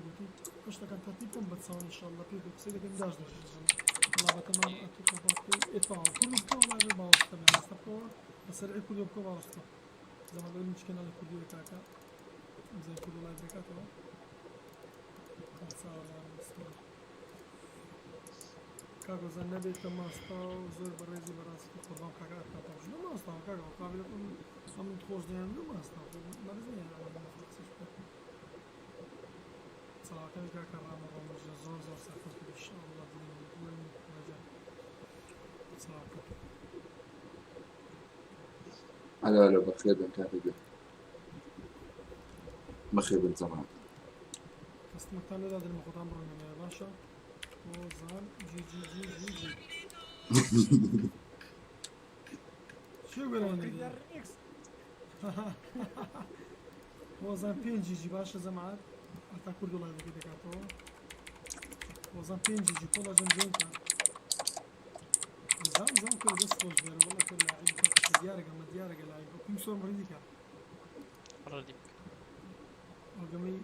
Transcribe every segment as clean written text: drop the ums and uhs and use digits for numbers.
قلتي واش كان ترتيبكم بتصاون ان شاء الله في بوكسي لكن داش الله بتمام اتفقوا ادفعوا كل بكم ما يبغى وسطنا استقوا السريع كل بكم وسطنا زي ما قلنا مشكلة على كل كاكا زي كل الله يبركاته كاكو زين نبي كم استاو زور بريزي براسك قربان كاكا كاكا شنو ما استاو كاكا قابل هم تخوش ديان ما استاو ما رزني صراحة كاكا رام زور سافر ان شاء الله وين رجع صراحة على بخير بن كاتب بخير بن زمان استمتعنا هذا المقطع مرة يا باشا وزان جي شو يقولون وزان بين جي باشا زمان حتى كل دولار كده كاتو وزان بين جي كلها جنبين كان زام كل بس خوش بيرو والله كل لعيب ديارك لعيب كم صور مريض كان رديك وقمي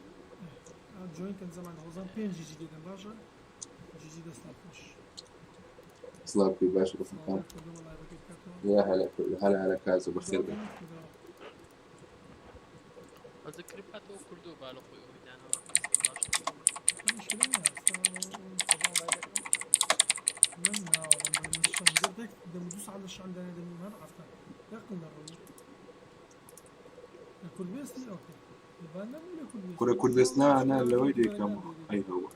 جوين كان زمان وزان بين جي جدا باشا جي دستنا خوش صلاة في باشا رفقان يا هلا على كازو بخير بن أذكر باتو كردو بالو خوي ويدانا مشكلة منا والله مش شغل دم دوس على الش عندنا دم ما عرفت يقلنا كل بيست اوكي يبان ولا كل بس انا لو يدي كم اي هو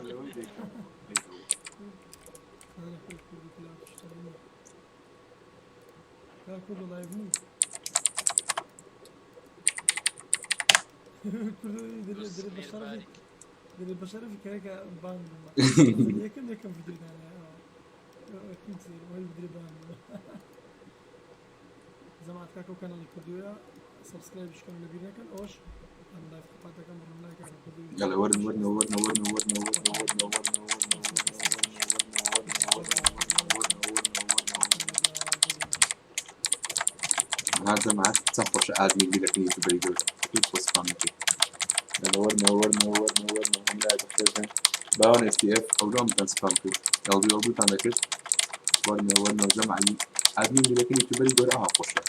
لو يدي كم اي هو انا كل كلام تشتغلون لا كله لايف مو كله دري بشرف كيك بان يكم فيديو انا كنت وهي بدري بان زعما كاكو كان الكردويا سبسكرايب شكون نبينا كان اوش انا لايف قطعتك امر لايك على الكردويا يلا ورنا هذا معك تصفش عادي يجي لك يتبريدو كيف وصفانك يلا ورنا هم لا تحتاجن باون اس تي اف او لهم كان سبامكو يلا عندك ورنا جمع عادي يجي لك يتبريدو راها قشه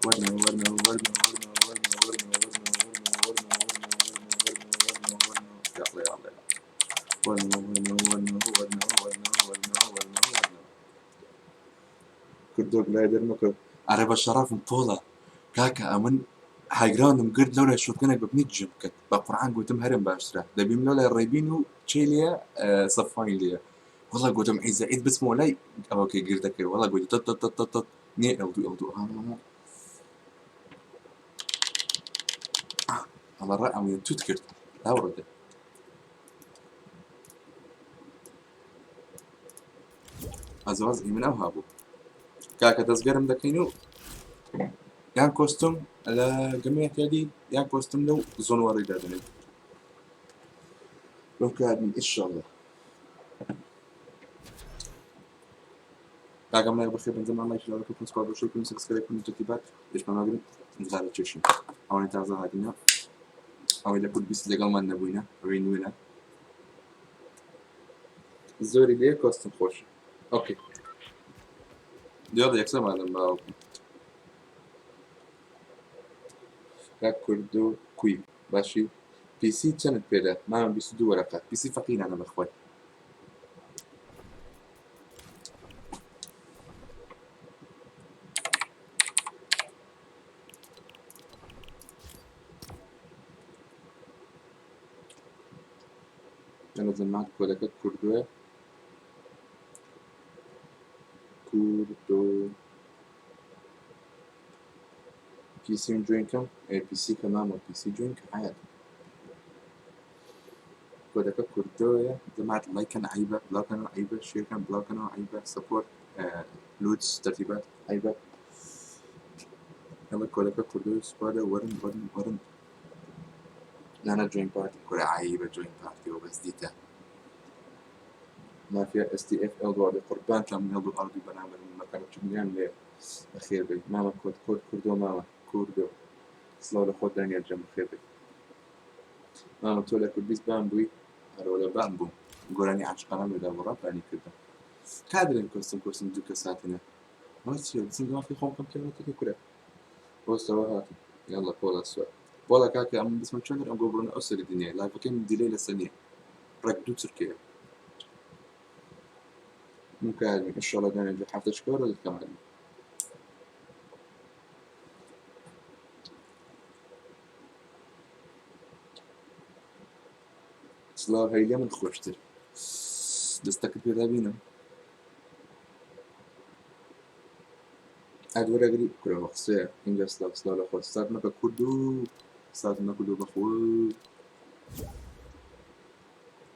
ورنا كردوك لا يدرمك عرب الشرف من طولة كاكا أمن هايجراوند مقرد لولا شوتكنك ببنيت جمكت بقرآن قلتم هرم باشترا دبيم لولا الريبينو تشيليا صفاين ليا والله قلتم عيزة عيد بس مولاي اوكي قردك والله قلت تط ني الدو على الرأي من تذكر لا ورد أزواج من أوهابه كاكا تزقرم دكينو يان كوستوم على جميع كادي يان كوستوم لو زون وارد هذا لو كان إن شاء الله كاكا ما يبغى خير من زمان ما يشيل على كل سباب وشيء كل سكسكريب كل ترتيبات ليش ما نقدر نزار تشيشين أو نتعزى هادينا أو إذا كل بيس لقى ما نبوينا وينوينا زوري ليه كوستوم خوش أوكي يلا يكسب هذا ما كردو كوي باشي بي سي كانت بيدا ما بيسدو ورقات بي سي فقين أنا بأخوي أنا زمان كولك كردو بي سي جوين كم بي سي كمان بي سي جوين كعاد كودك كردوية جماعة لايك أنا عيبة بلاك أنا عيبة شير كان بلاك أنا عيبة سبورت لودز ترتيبات عيبة كمان كودك كردوية سبادة ورن أنا جوين بارتي كورة عيبة جوين بارتي وبس ديتا ما فيها اس تي اف ال بعد قربان كم يلدو الأرض بنعمل من مكان جميعا ليه أخير بي ماما كود كردو ماما كردو سلو لخود دانيال جنب خير بي ما تولى KURD-BEAST بامبوي ولا بامبو قولاني عشقنا من دابا راني كذا كادرين كوستم دوكا ساتنا ما تصير بس ما في خوم كم كلمة كده بوستوا هات يلا بولا السؤال بولا كاكا أم بس ما تشندر أم قبرنا أسر الدنيا لا فكين ديلي للسنة ركدو تركيا ممكن إن شاء الله دانا نجي حافظ شكور ولا كمان سلاو هاي اليوم خوشتر دستك بيدا بينا أدور أجري كره وقصة إنجا سلاو لا خالص صار نك كردو بخو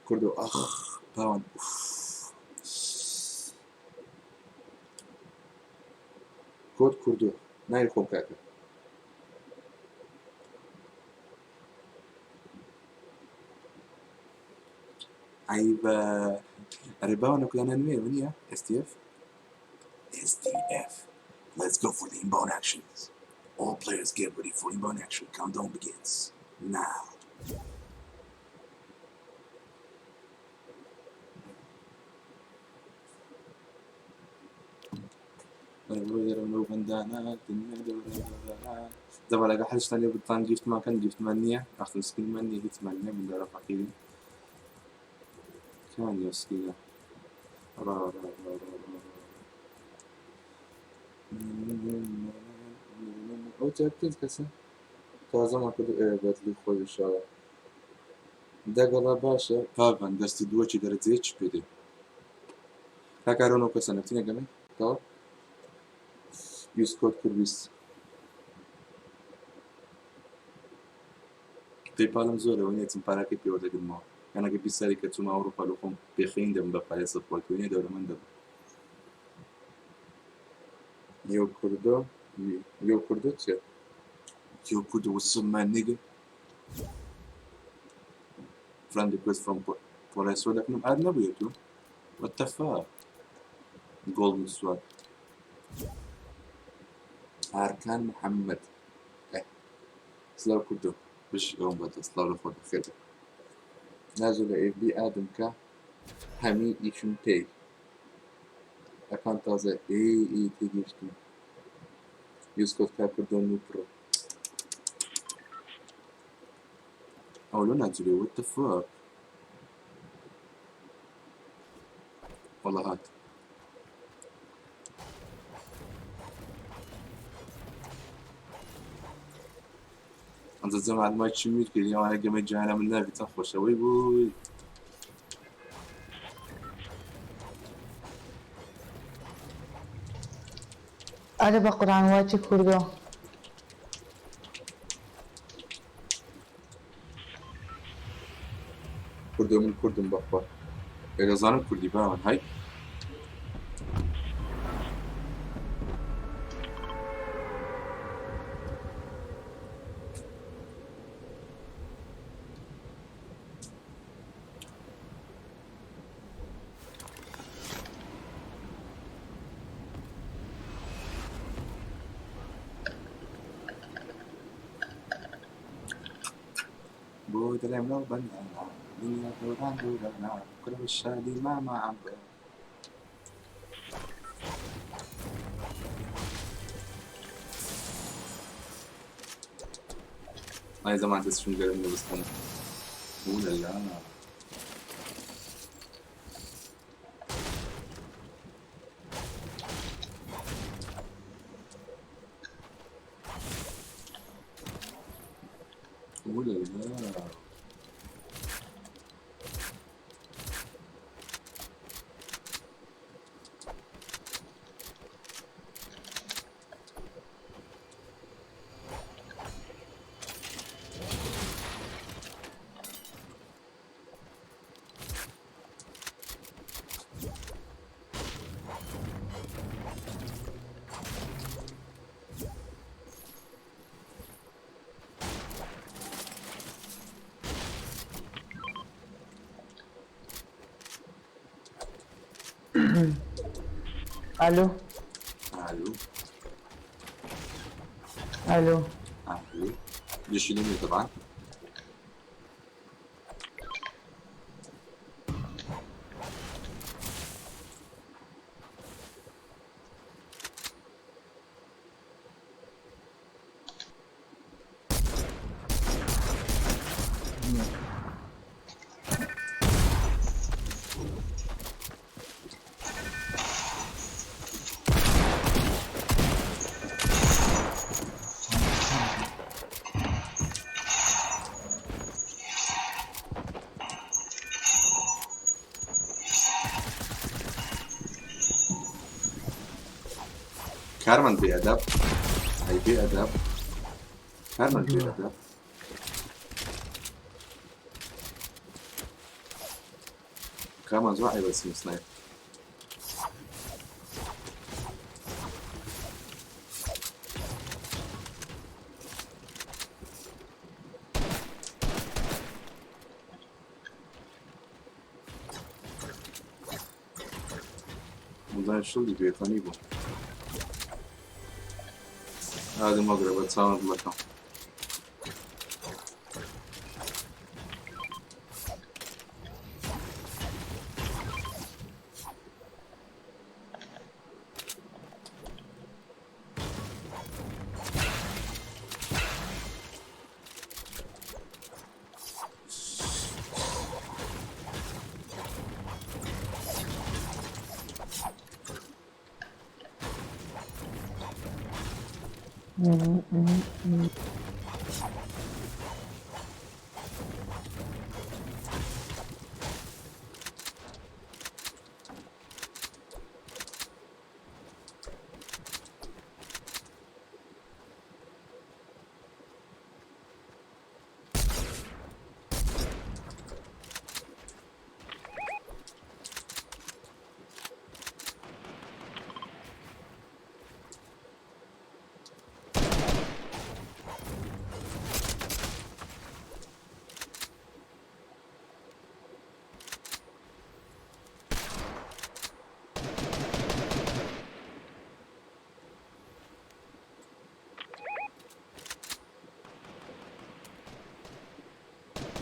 كردو أخ باون كود كردو نايل خوم كاكا عيبة رباونا كلنا نوي ونيا STF let's go for the inbound actions all players get ready for inbound action countdown begins now زعما لقى حاجة ثانية بالطان جبت ما كان جبت 8 أخذ سكين 8 جبت 8 من دار فقيري كان يسكينه را أو تأكد كسر تازه ما كده بدلی خودش دقلا باشه فاهم دستی دو چی داره زیچ بده کارونو کسانه تینه گمی تا یوز کد KURD-BEAST پیپالم زوره و نیتیم پارا که پیوده گم ما أنا جبت سالي كتوما أوروبا لكم بخين دم بقى سبورتوني دولة من دم يو كردو تيا يو كردو وسمى نيجا friend request from Police لكنهم أدنى بيتو what the fuck golden sword أركان محمد سلاو كردو بش يوم بدأ سلاو لخود خير نازل بي آدم كا همي إيشون تي أكان تازه إي تيجيشتم يسكت كا كردون نو برو أولو نازلي what the fuck والله هات أنت الزمان ما تشميت كل يوم أنا قمت جانا من نافي تنخوش وي بوي أنا بقرأ عن واجي كردو كردو من كردو مبقى إذا ظالم كردي باون هاي بود العملة بنانا دنيا دوران دورانا كل الشادي ما عم هاي زمان تسشون قرمنا بس كان ولا لا ولا لا ألو الو ألو الو ليش يلمني طبعا كارمن بأدب هي بأدب كارمن بأدب كارمن زواعي بس مسنايب والله شو اللي بيتاني بو هذه مقربة تساوند مكان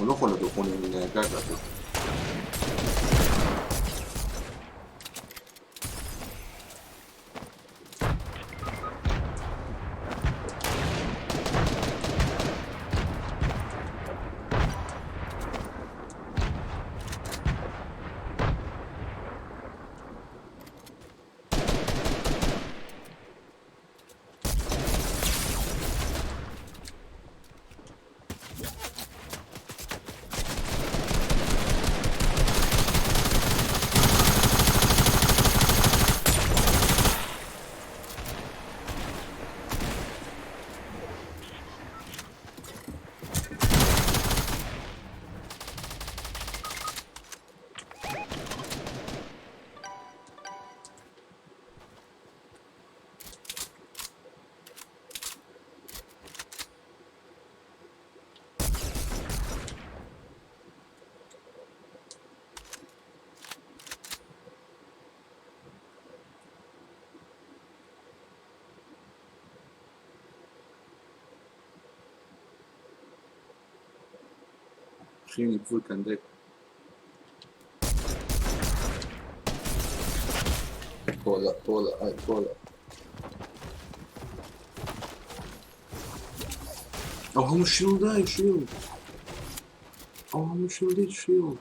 ونخل دخول من كاكا خيني بفول كان داك كولا هاي كولا او هم شيلد هاي شيلد او هم شيلد شيلد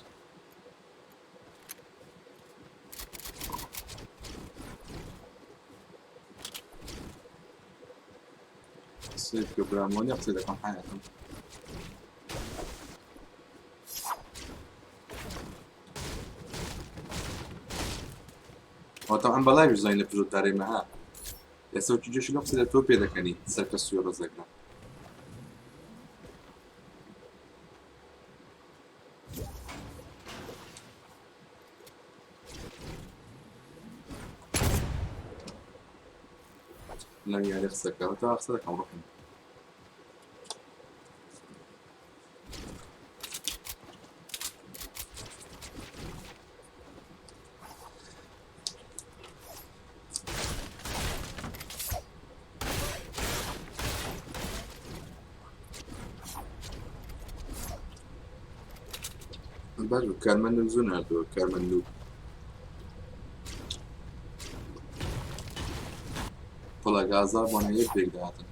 سيف قبل يقصد كم حياتهم وطبعا بلايش زين بجود داري معاه يسوي جيش نفس التوبي ده كاني سيركس يورو زقنا لا يعني خسرك أخسرك أو روحنا باش كارمن زون هردو كارمن لو طلع غازا وانا يبيك داتن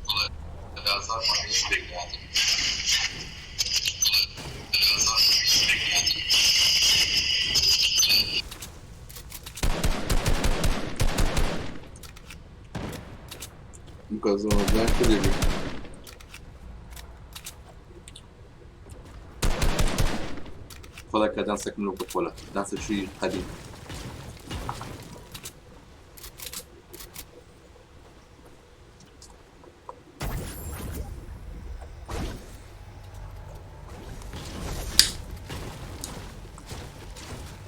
طلع غازا وانا يبيك داتن کازۆنەکان کردی خۆڵێکە دانسێکم لەو بخۆلە دانسێکی قەدیم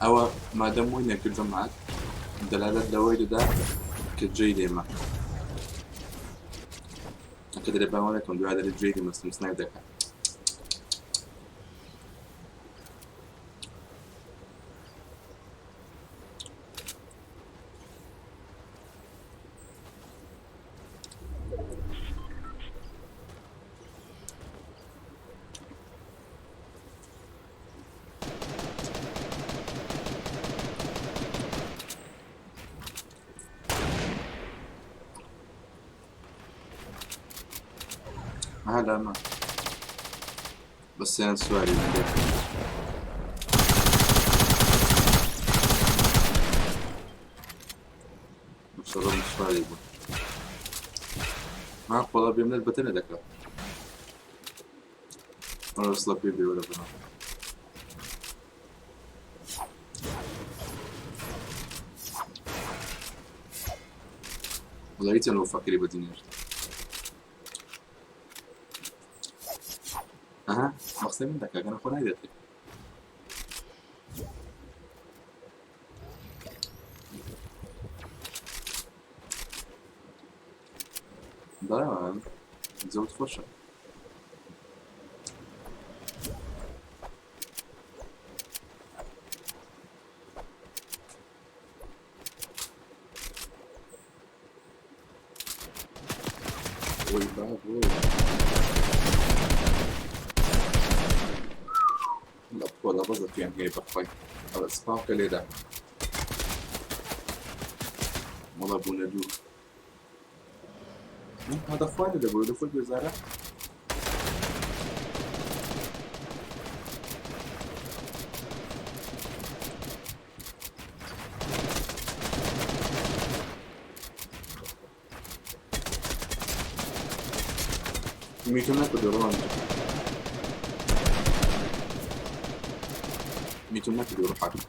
ئەوە مادەم وی نەکردم مات دەلالەت لەوەی دەدا کە جێی لێمە ئەکە دەرێ باوەڕێکم دوای دەرێت جێی لێمەستم سنایپ دەکات لا ما بس أنا سؤالي مش هذا مش سؤالي ما والله بيمنا البتنة ذكر أنا وصل بيبي ولا بنا والله يتنو فكري بديني أها مقصد من ذاك أنا خوني ذاتي ده زود فرشة والباب ولا بزت يعني هي بخوي هذا سباق اللي ده والله بونا دو هذا خوالي ده بقول فل بزارة ميتونا كدوران ميتونا كدوران حاجة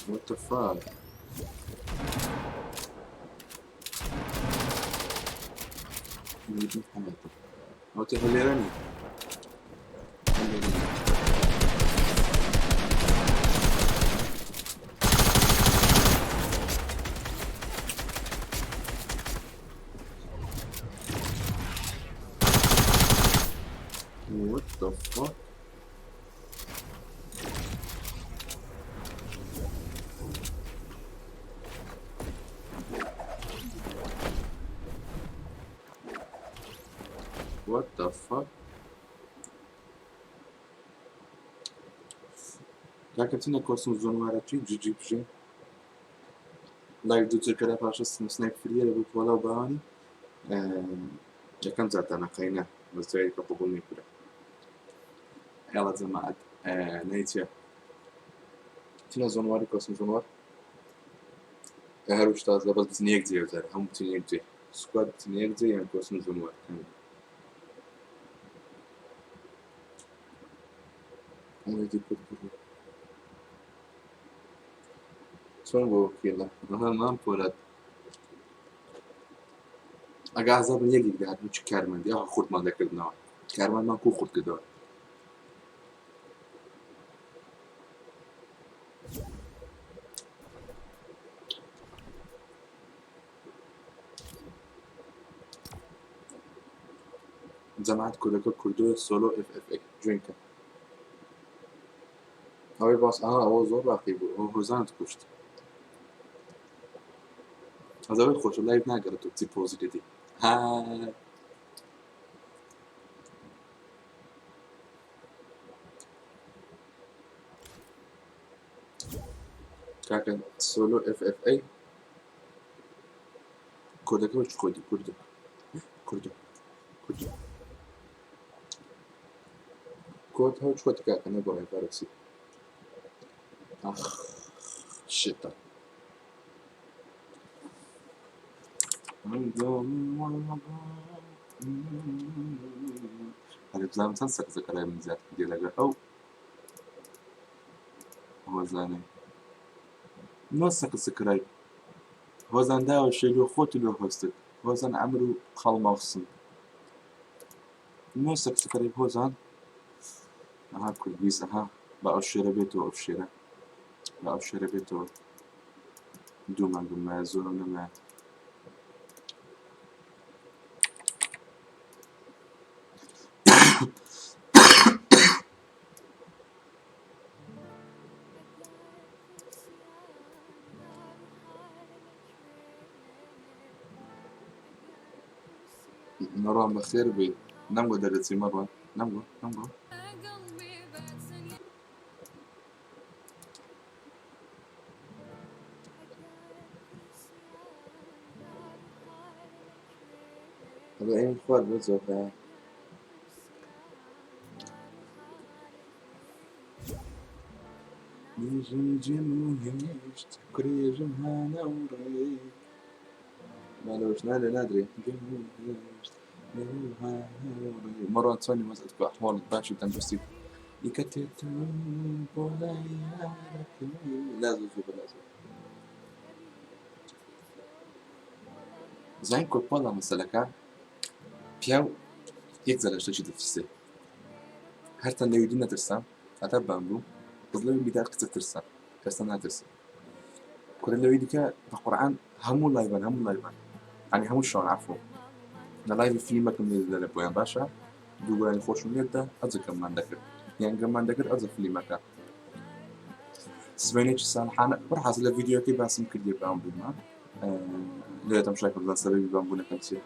What the fuck? هو تهليرني What the fuck? What the fuck? Hakikaten korsun zonlara çi cici bir şey. Live do Türkiye'de parçası snipe free ve bu kola bağını. Yakın zaten akayına. Mesela kapı bulmayı kura. Ela zamanat. Neyse. Tina zonları korsun zonlar. Her uçta az labaz biz niye gidiyoruz? Ham bütün niye gidiyor? Squad niye gidiyor? Yani korsun zonlar. Onde چون با وکیلا من پولاد اگه عذاب یکی دیگه حتما چی کرمند یا خورد من دکرد نه کرمند من کو خورد کدار جماعت کودک کردو سولو اف اف ای جوین کن آوی باس آه زور رقیب بود هزانت کشت از اول خوش لایو نگره تو تی پوزی دیدی ها کاکن سولو اف اف ای کودک چی کردی کردو کجا کۆت هەو چوە تکاکە نەگۆڕی پارێکسی ئەخ شێتە هەرێ بزانم چەند سەرزەکەرای من زیاد دێ لەگەڵ ئەو هۆزانەی نۆ سەکسەکرای هۆزان داوە شێلۆ خۆت لۆ هۆستت هۆزان ئەمر و خەڵماوسن نۆ سەکسەکەرای هۆزان ئەها کورد-بیست ئەها بە ئەو شێرە بێتەوە ئەو شێرە بە ئەو شێرە بێتەوە دوو مانگم مایە زۆرم نەمایە مەڕوان بەخێر بێ نەمگۆ دەرەچی مەڕوان نەمگۆ هەڵە ئێن خوارد بۆ زۆرە نێژم و هێشت کرێژم هانەوڕێ مالەوەش نادێ نادرێ مەڕوان چۆنی مەزت بە ئەحواڵت باشی تەندروستی دیکە تێتم بۆ لای یارەکەی لازم زوو بەلازم زین کۆپۆڵە مەسەلەکە پیاو یەک جارە شتێکی دەترسێ هەرتەن لەویدی نەترسام هەتا بام بوو بڵێ بیدار کچە ترسە کەسە ناترسێ کورە لەوەی دیکە بە قورعان هەموو لایڤان ینی هەموو شەوان عەفۆ لە لایڤی فیلمەکەم لێ بۆیان باشە دووبارانی خۆشم لێدا ئەجەکەممان دەکرد یان گەممان دەکرد ئەجە فیلمەکە سبەینێکی ساڵحانە بەرحەز لە ڤیدیۆکەی باسم کردی بام بوومە لێتم شای کردن سەبەبی بام بوونەکەم چییە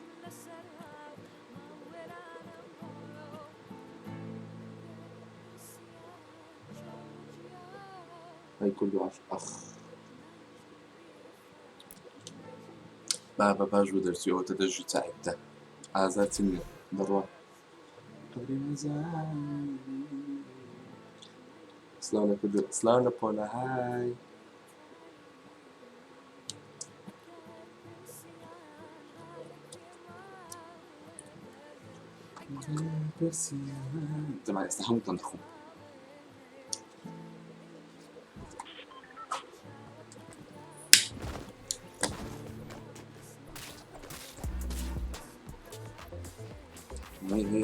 هەی کورد و ئەخ بابە باش بۆ دەرچیەوەتە دەژی چایبدە ئازار چ نییە بڕوا سلااو لە کورد سلااو لە پۆلە های تەمام ئێستا هەمووتان دەخۆم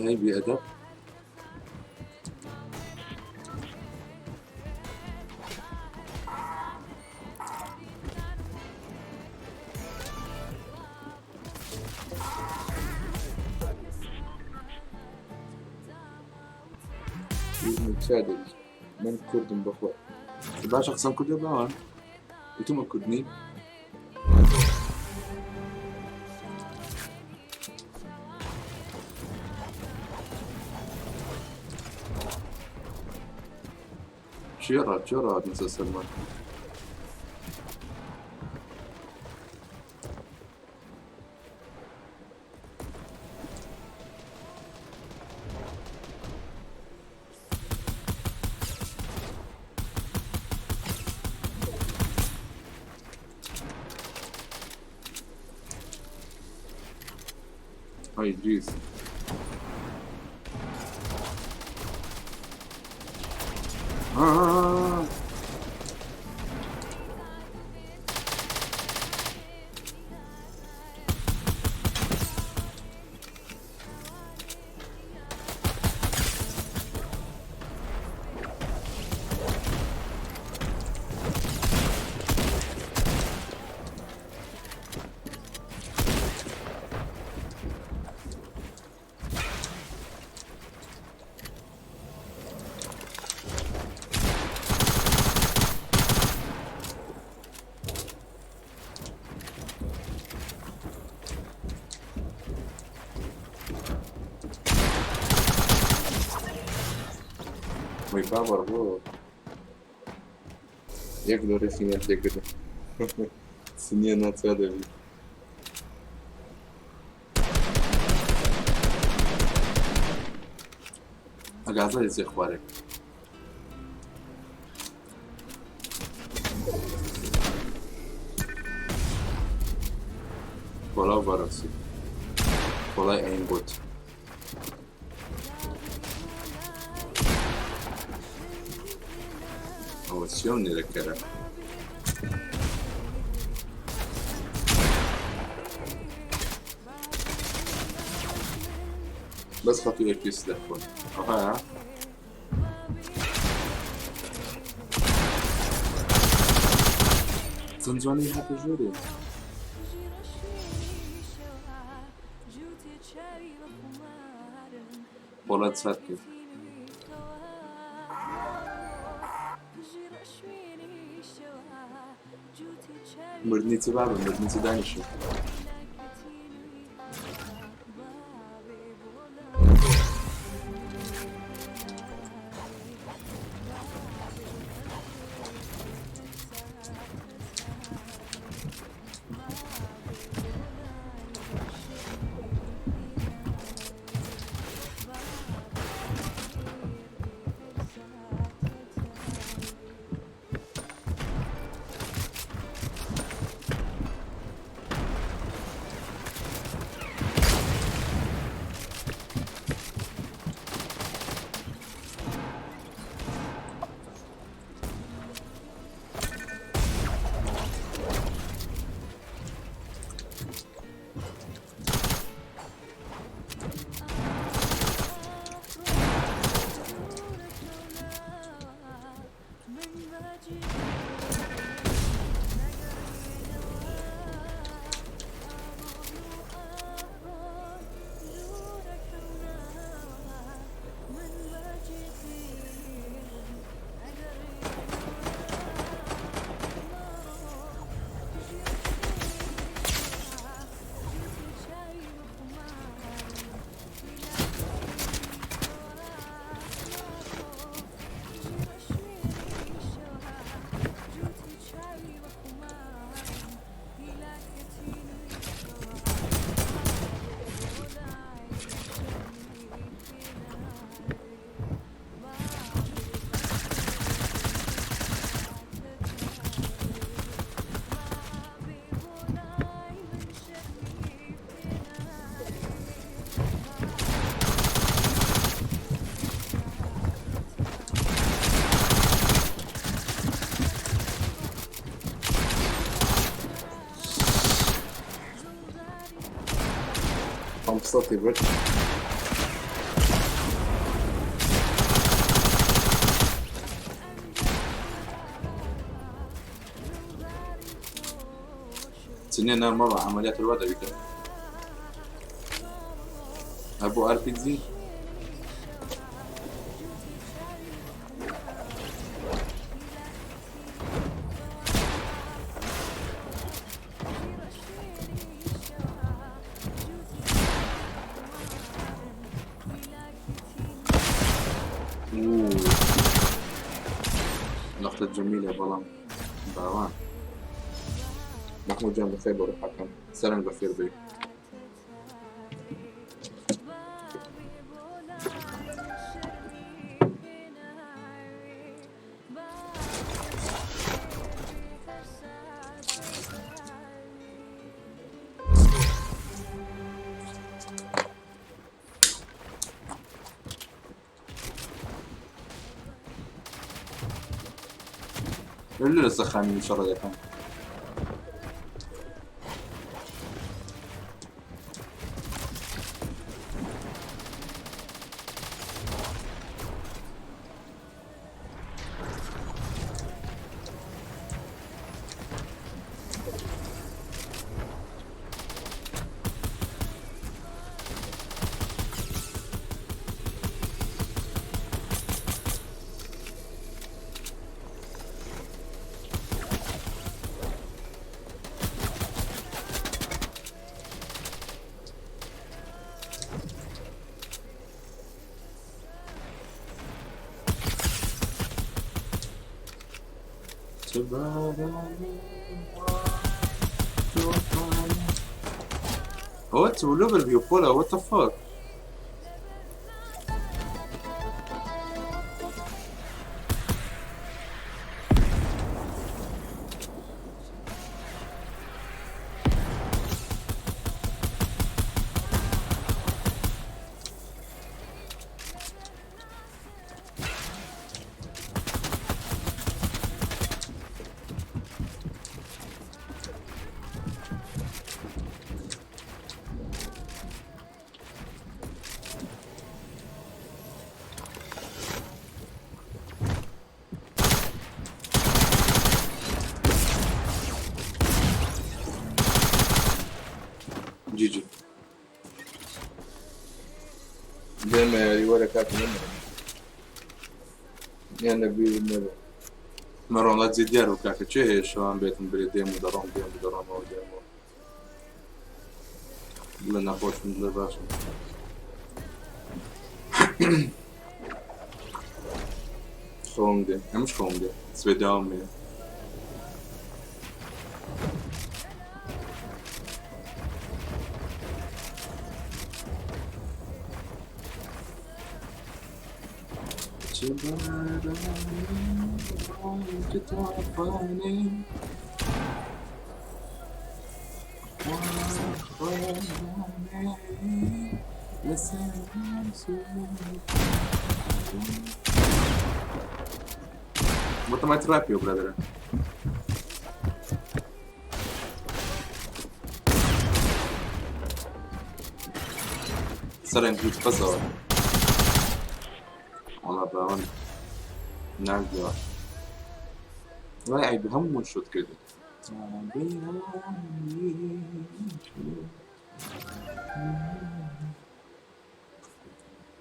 هاي بأدب شادي من كردم بخوا باش أقسم كردي بلان يتم كردني جراد نسى سلمان هاي جيز Mój bawar, bo... Jak do rysinia tego... Synie na co debil. ئەگازە لێ خوارێک کۆڵاو بەڕاستی کۆڵای ئەین بۆت ئەوە چیە و نێرەکەرە بەس خەتو ئێپیس دەخۆن ئەها زنجانی هاتە ژۆرێ وڵات چاک کرد مردنی چ بابە مردنی چ دانیشە صوتي برد سنين مرة عمليات الوضع بك أبو RPG نقطة جميلة بلام باوان محمود جان بخير بروح حكم سلام بخير بي اللي لسه خامي ان شاء الله يكون What? Level view, Paula, what the fuck? نمري ولا كاتب نمري يعني نبي مرة لا تزيد ديار وكاكا تشي شلون بيت بلي ديمو درون لنا خوش من الباشا خونده مش خونده سويدامي What am I trap you, brother? صار انت تفصل والله باون نرجع ما يعيب هم ونشوت كده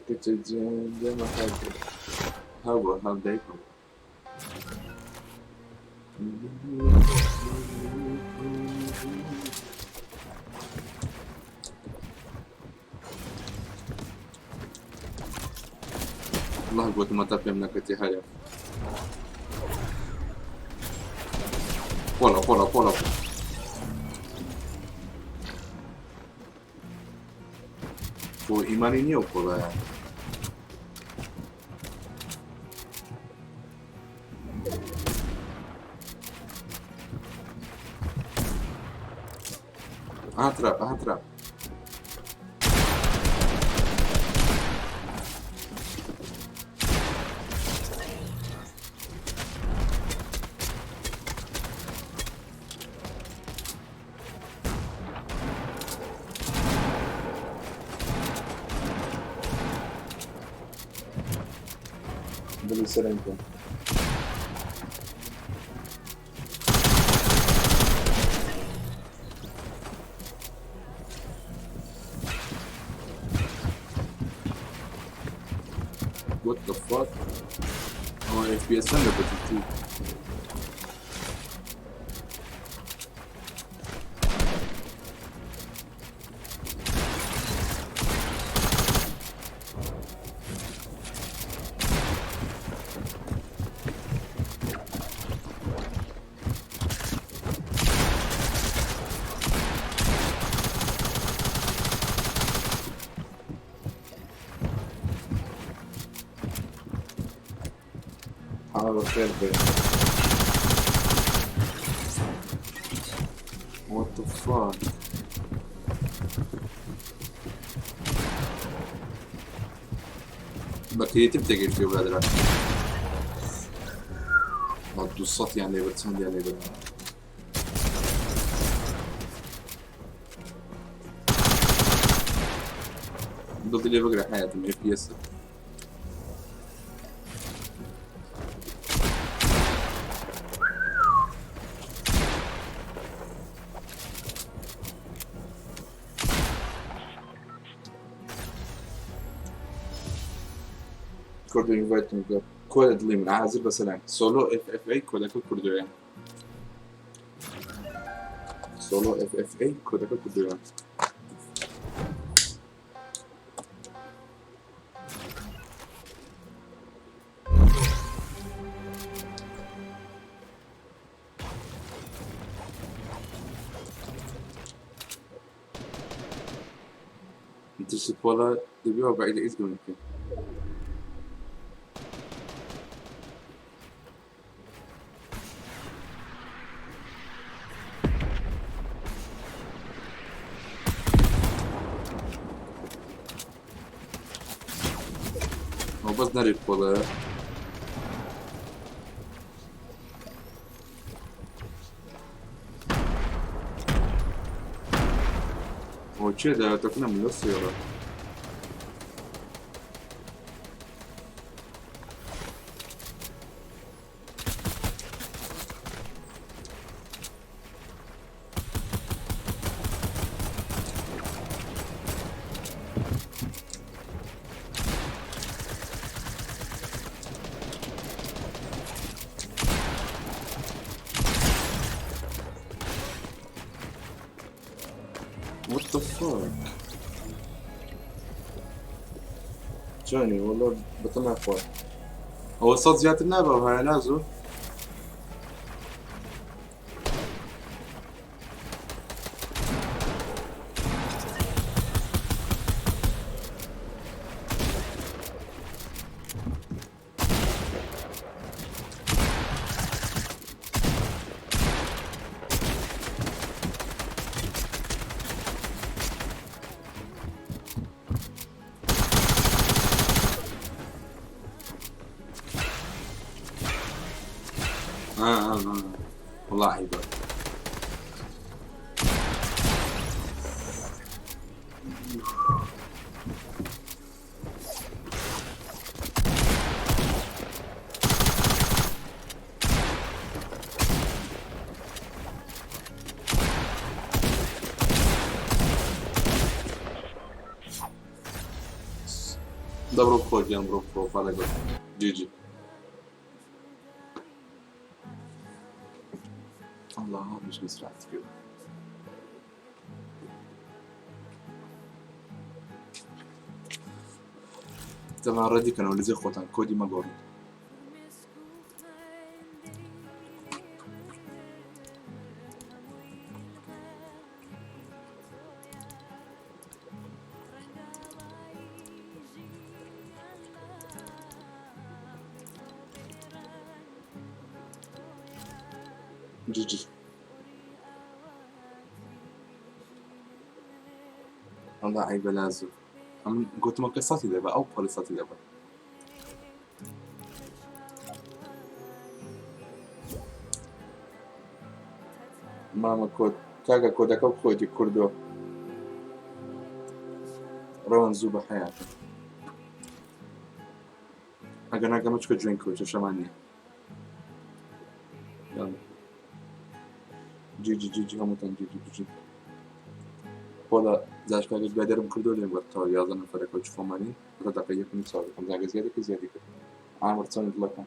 كنت زي ما حد هوا دايكم والله قلت ما تبقى منك هاي فولا فو إيماني نيو فولا هاتراب بالسلامة What the fuck? Oh, FPS under button too. What the fuck? بكيت بتجي في ولاد ما الصوت يعني بتسند يعني ضد اللي بقرا حياتي من FPS كردو انفايت نقدر كود اللي من عازل مثلا سولو اف اي كودك كردو يعني سولو اف اي كودك كردو يعني انت شفولا تبيعه بعيد ايز ممكن بس نريد فولا وكذا تكون من السيارة the fuck جاني والله بطلع اخوان هو الصوت زيادة النابة وهاي لازم والله عيبة ده بروف فوق يا بروف فوق على قول جي جي الله مش بسرعة كده طبعا ردي كانوا اللي زي خوتان كودي ما قولي جي جي والله عيبة لازم قلت ما قصتي دابا أو بوليساتي دابا ماما كود كاكا كودك أو خوتي كردو روان زوبة حياتي أنا مشكو جوينكو شمانية يلا جي جي جي جي هموتان جي جي جي والله زاش كاجد بادرم كردو لين برتاو يازن فرق وشوفوا مالين بتدقى يكون يساوي كم زاجة زيادة كزيادة كده عامر تصنع لكم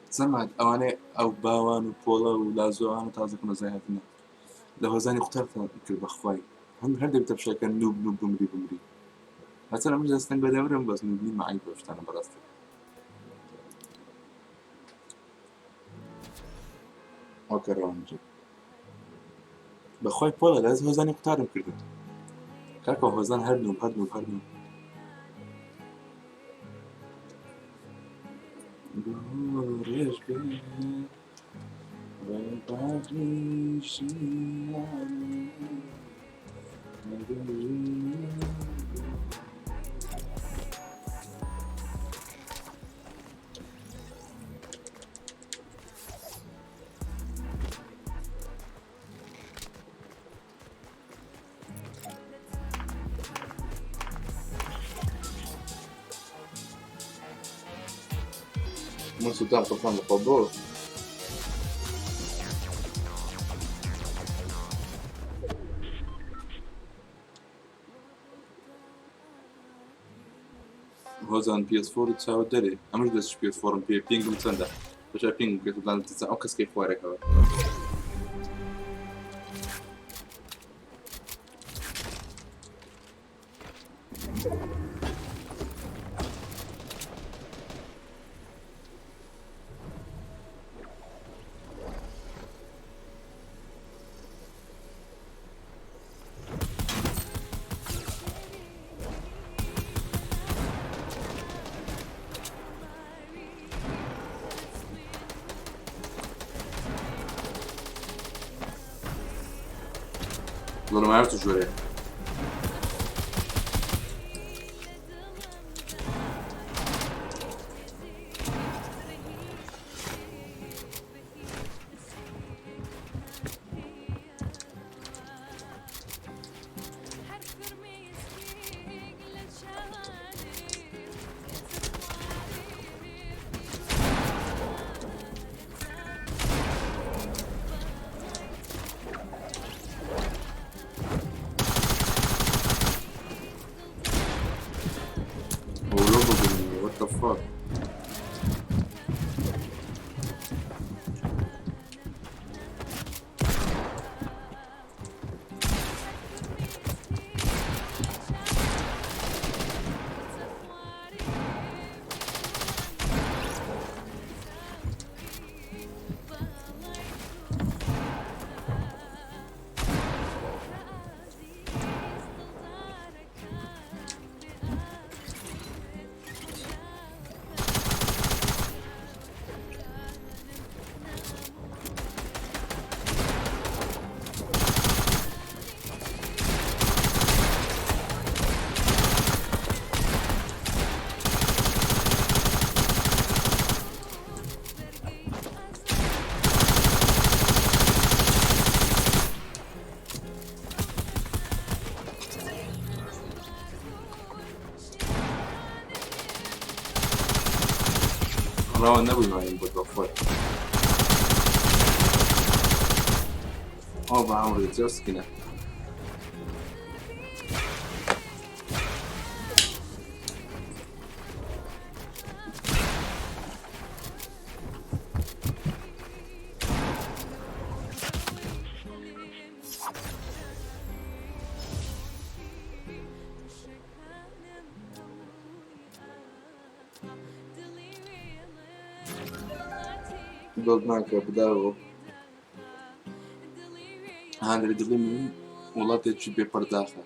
سمعت أواني أو باوان وبولا ولازوان تازك مزاياتنا لو زاني اخترت كل بخواي هم هردي بتبشى كان نوب نوب بمري بمري هسه أنا مش أستنى بدورهم بس نوبين معي بوشت أنا براستي اوكي رانجي بخوي بولا لازم هزاني قتارم كردن كاكو هزان هرنوب هرنوب هرنوب ريش بيه وبعد مشي non soltanto fanno favore هوزان PS4 تساوي دري أمش بس PS4 بينج متسندة بس بينج كده تسعة أو كسكيف وارك هذا non mai harus giocare راوند نبووی مایم بۆ دۆخۆی ئەو بە عەمڕی زۆر سکینە دڵ ناکە بداوە هەندێک دڵی من وڵاتێکی بێپەرداخە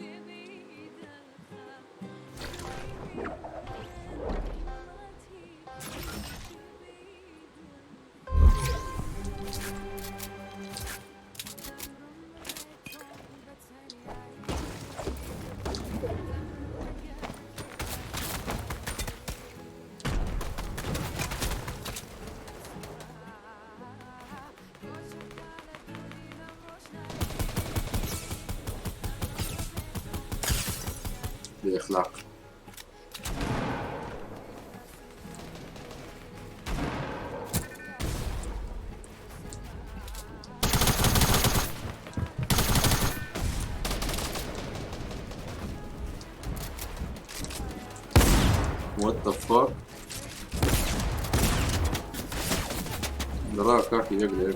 بإخلاق What the fuck? دراك كاكي يقلع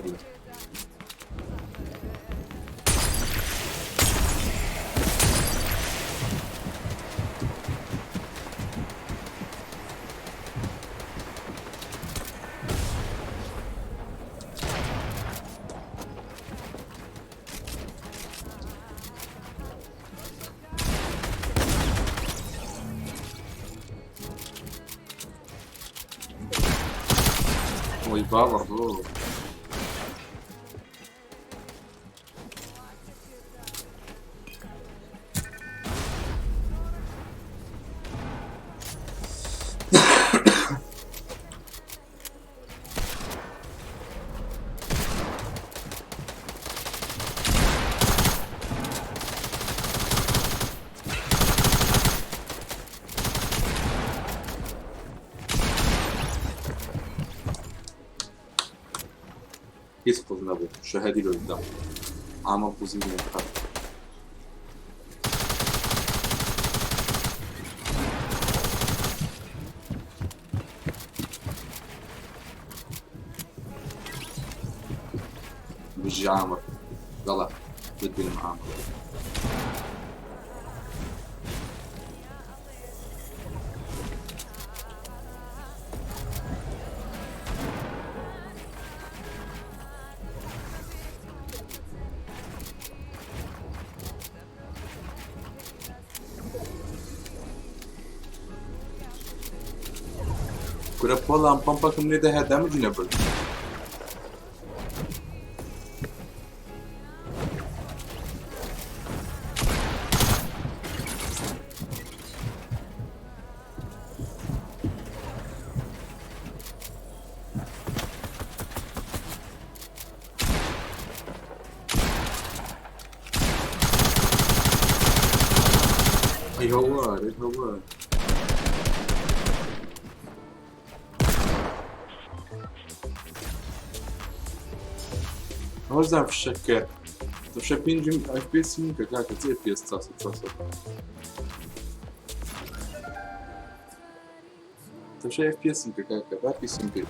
ويباور يسقط نبو شهادي له قدام عمل قوزين من الخط بيجي عامر غلط بدي المعامر كنا بولا عم بامباكم ليه ده دامج نبل اي هو ايه هو هوزع في الشكات طب شايفين جيم اف بي اس ممكن كاكا زي اف بي اس تصل طب شايف بي اس ممكن كاكا بقى بي اس ممكن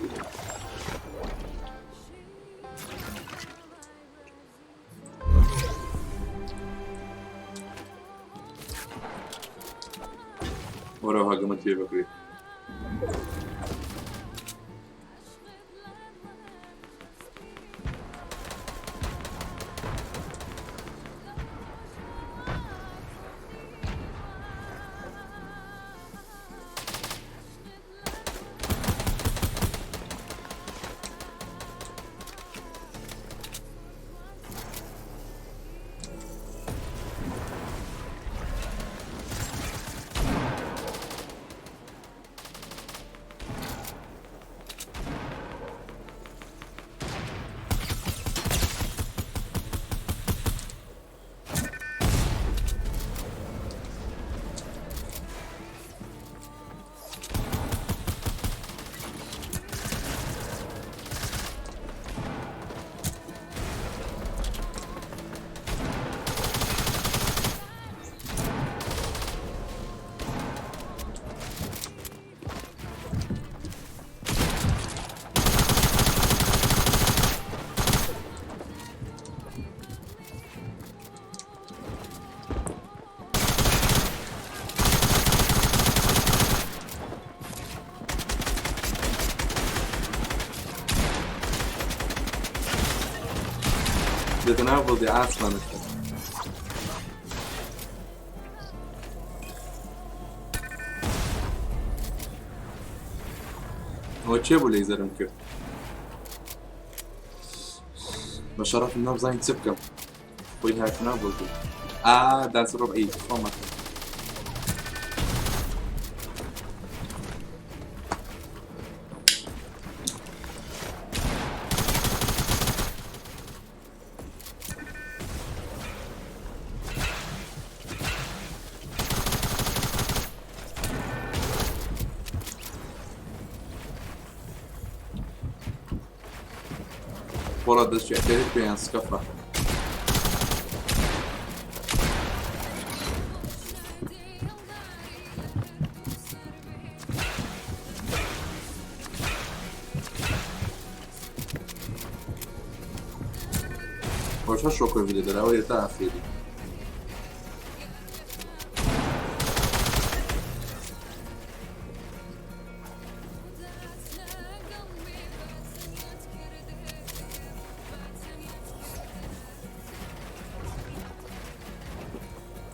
وراها قامت فيه بكري دەتەناو بڵدی ئاسمانت کرد ئەوە چێ بوو لەیزەرم کرد بە شەڕەفم نەمزانی چ بکەم خۆی هاتناو بڵدی داس ڕۆبعی خۆمەکە والله دەست شعتێت پێیان سکەفە خۆشە شۆکۆڤی لە دەراوە تا ئافێری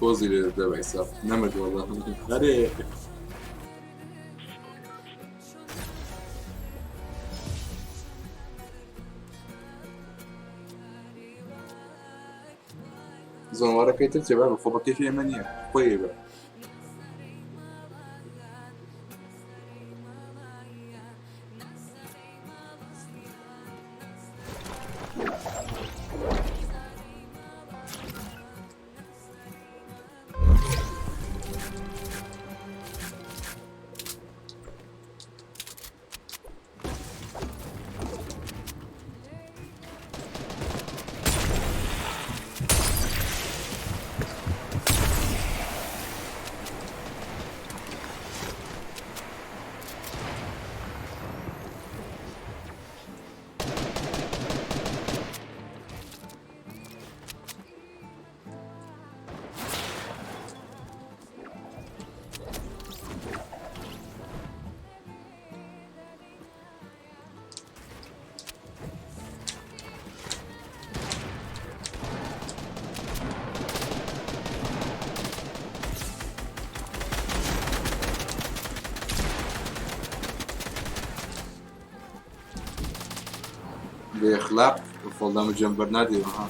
پۆزی لێ دەبە ئیساف نەمرد وەڵڵا هەرێ زۆنوارەکەی تر چێ بە خۆ بە کەیفی ئێمە نییە خۆی بە بإخلاق وفضل جنب برنادي وها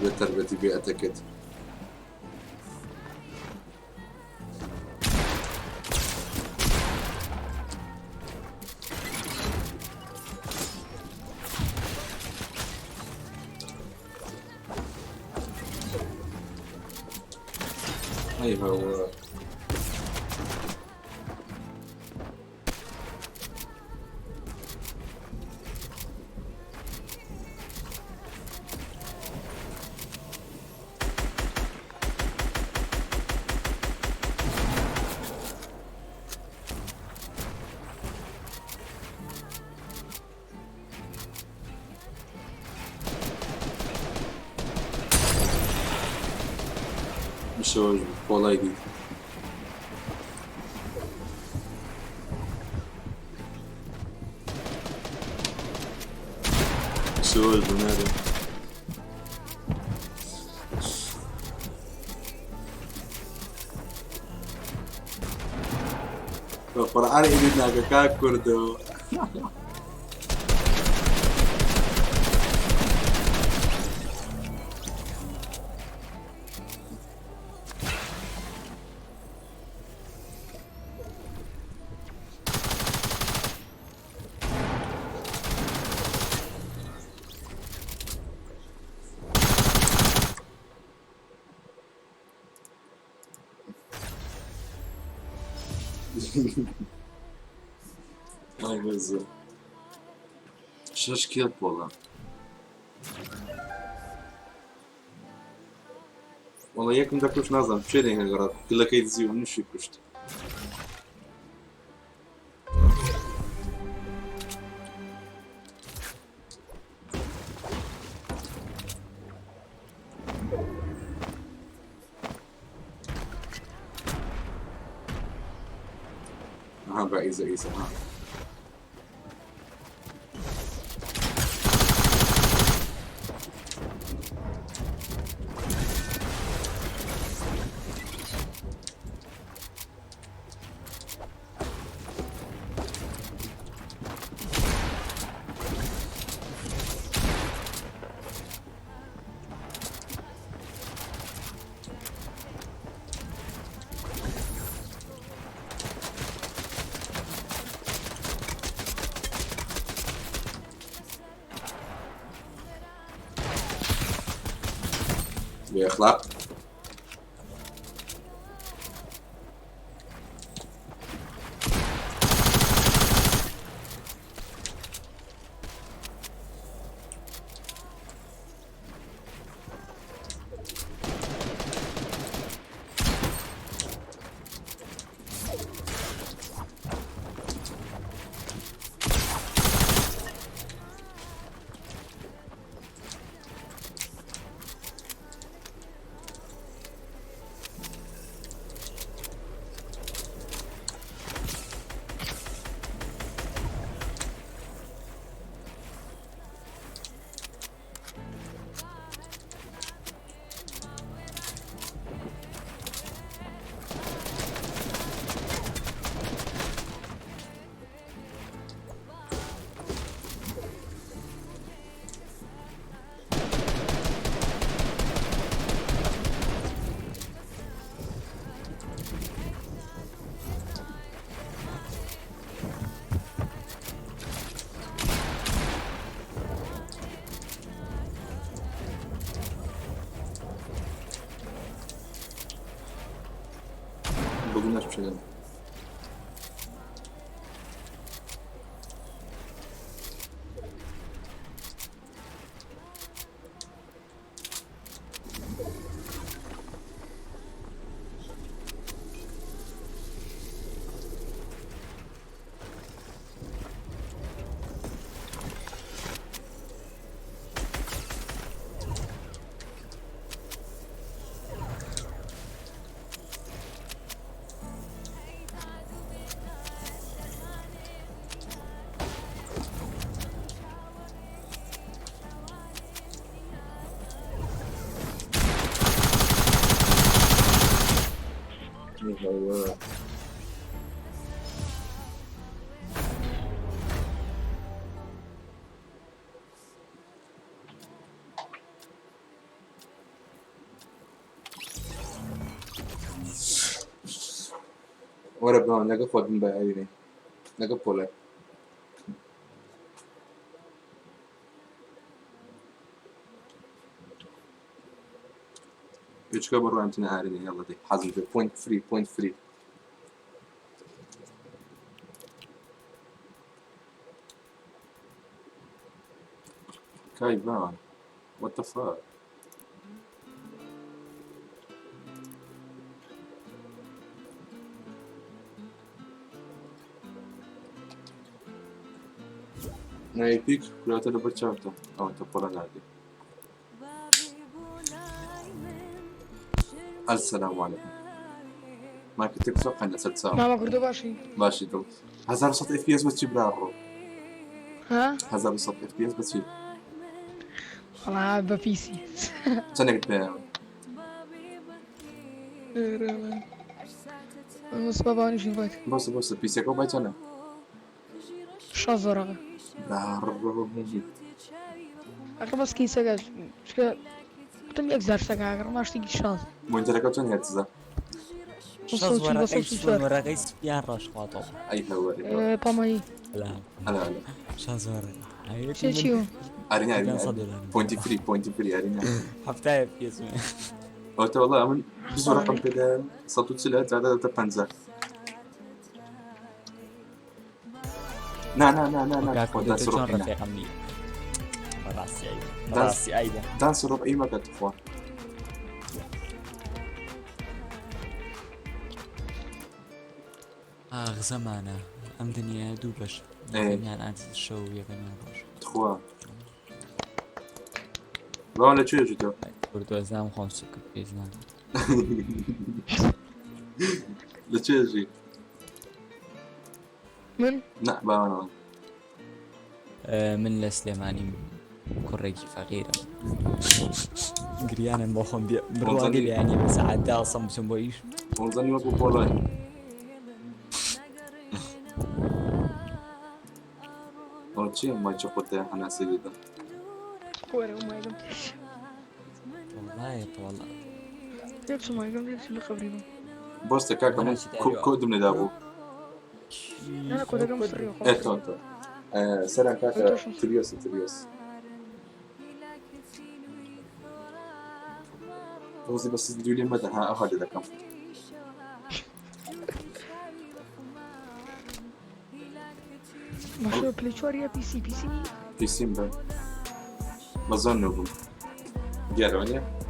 بتربتي بيئتك ايوه هو شو kolaydı. Şu oldu nerede? Para ini naga kakurdo. Ay bezim. Şaşkın pola. Valla yakında kuş nazam. Şey ne kadar. Kıla kaydısı yolmuş kuştu. Aha bak izle ha. بأخلاق بقولناش بشي ورا بلان لقى خود من بعيني لقى بولا يشكو برا انت عارفين يلا دي حازم في بوينت فري كايفان what the fuck ايبيك كلها تلبر شافته او انت بولا نادي السلام عليكم ما كنت تسوق عندنا 6 ساعات ماما كردو باشي دو 1000 صوت اف بي اس بس برارو ها 1000 صوت اف بي اس بس والله بفيسي سنة قلت بها بس بابا نيش نفايت بص بي سي كو بايت انا شازورغا برارو اخر بس كيسا قال شكا كتم يكزار ساقا اخر ما اشتيقي شاز وانت لك كم هرتزا شاز ورقي سبيان راش قاطو اي هوري باماي لا لا شاز ورقي شيو ارينا بوينت فري ارينا حفتاي في اسمه قلت والله من بزور رقم كده صوت سلات هذا تبنزا نا دانس رفيق عمي راسي ايضا دانس ربع اي ما كتخوا زمانه ام دنيا دوبش يعني عاد الشو يا بني روش تخوا لا لا چه جدا برضو ازام خمسة كبيزنا لا چه جي من لا بانا من السليماني كوريكي فقيرة قريانا بخون بالواقع يعني بس عاد اصلا مسمويش ونظني وابو بولاي والله ما يشوفوا انا سيدا كوري وما يقمتش والله يكسو ما يقمتش اللي قبرينه بوست كاكا من كود من دابو انا كنت اقوم سريع ايه تونتو سلام كاكا تريوس روزي بس تدولي مدى ها أهدي لكم مشروع بليتشور يا بي سي في سيمبا بظنهم جارونيا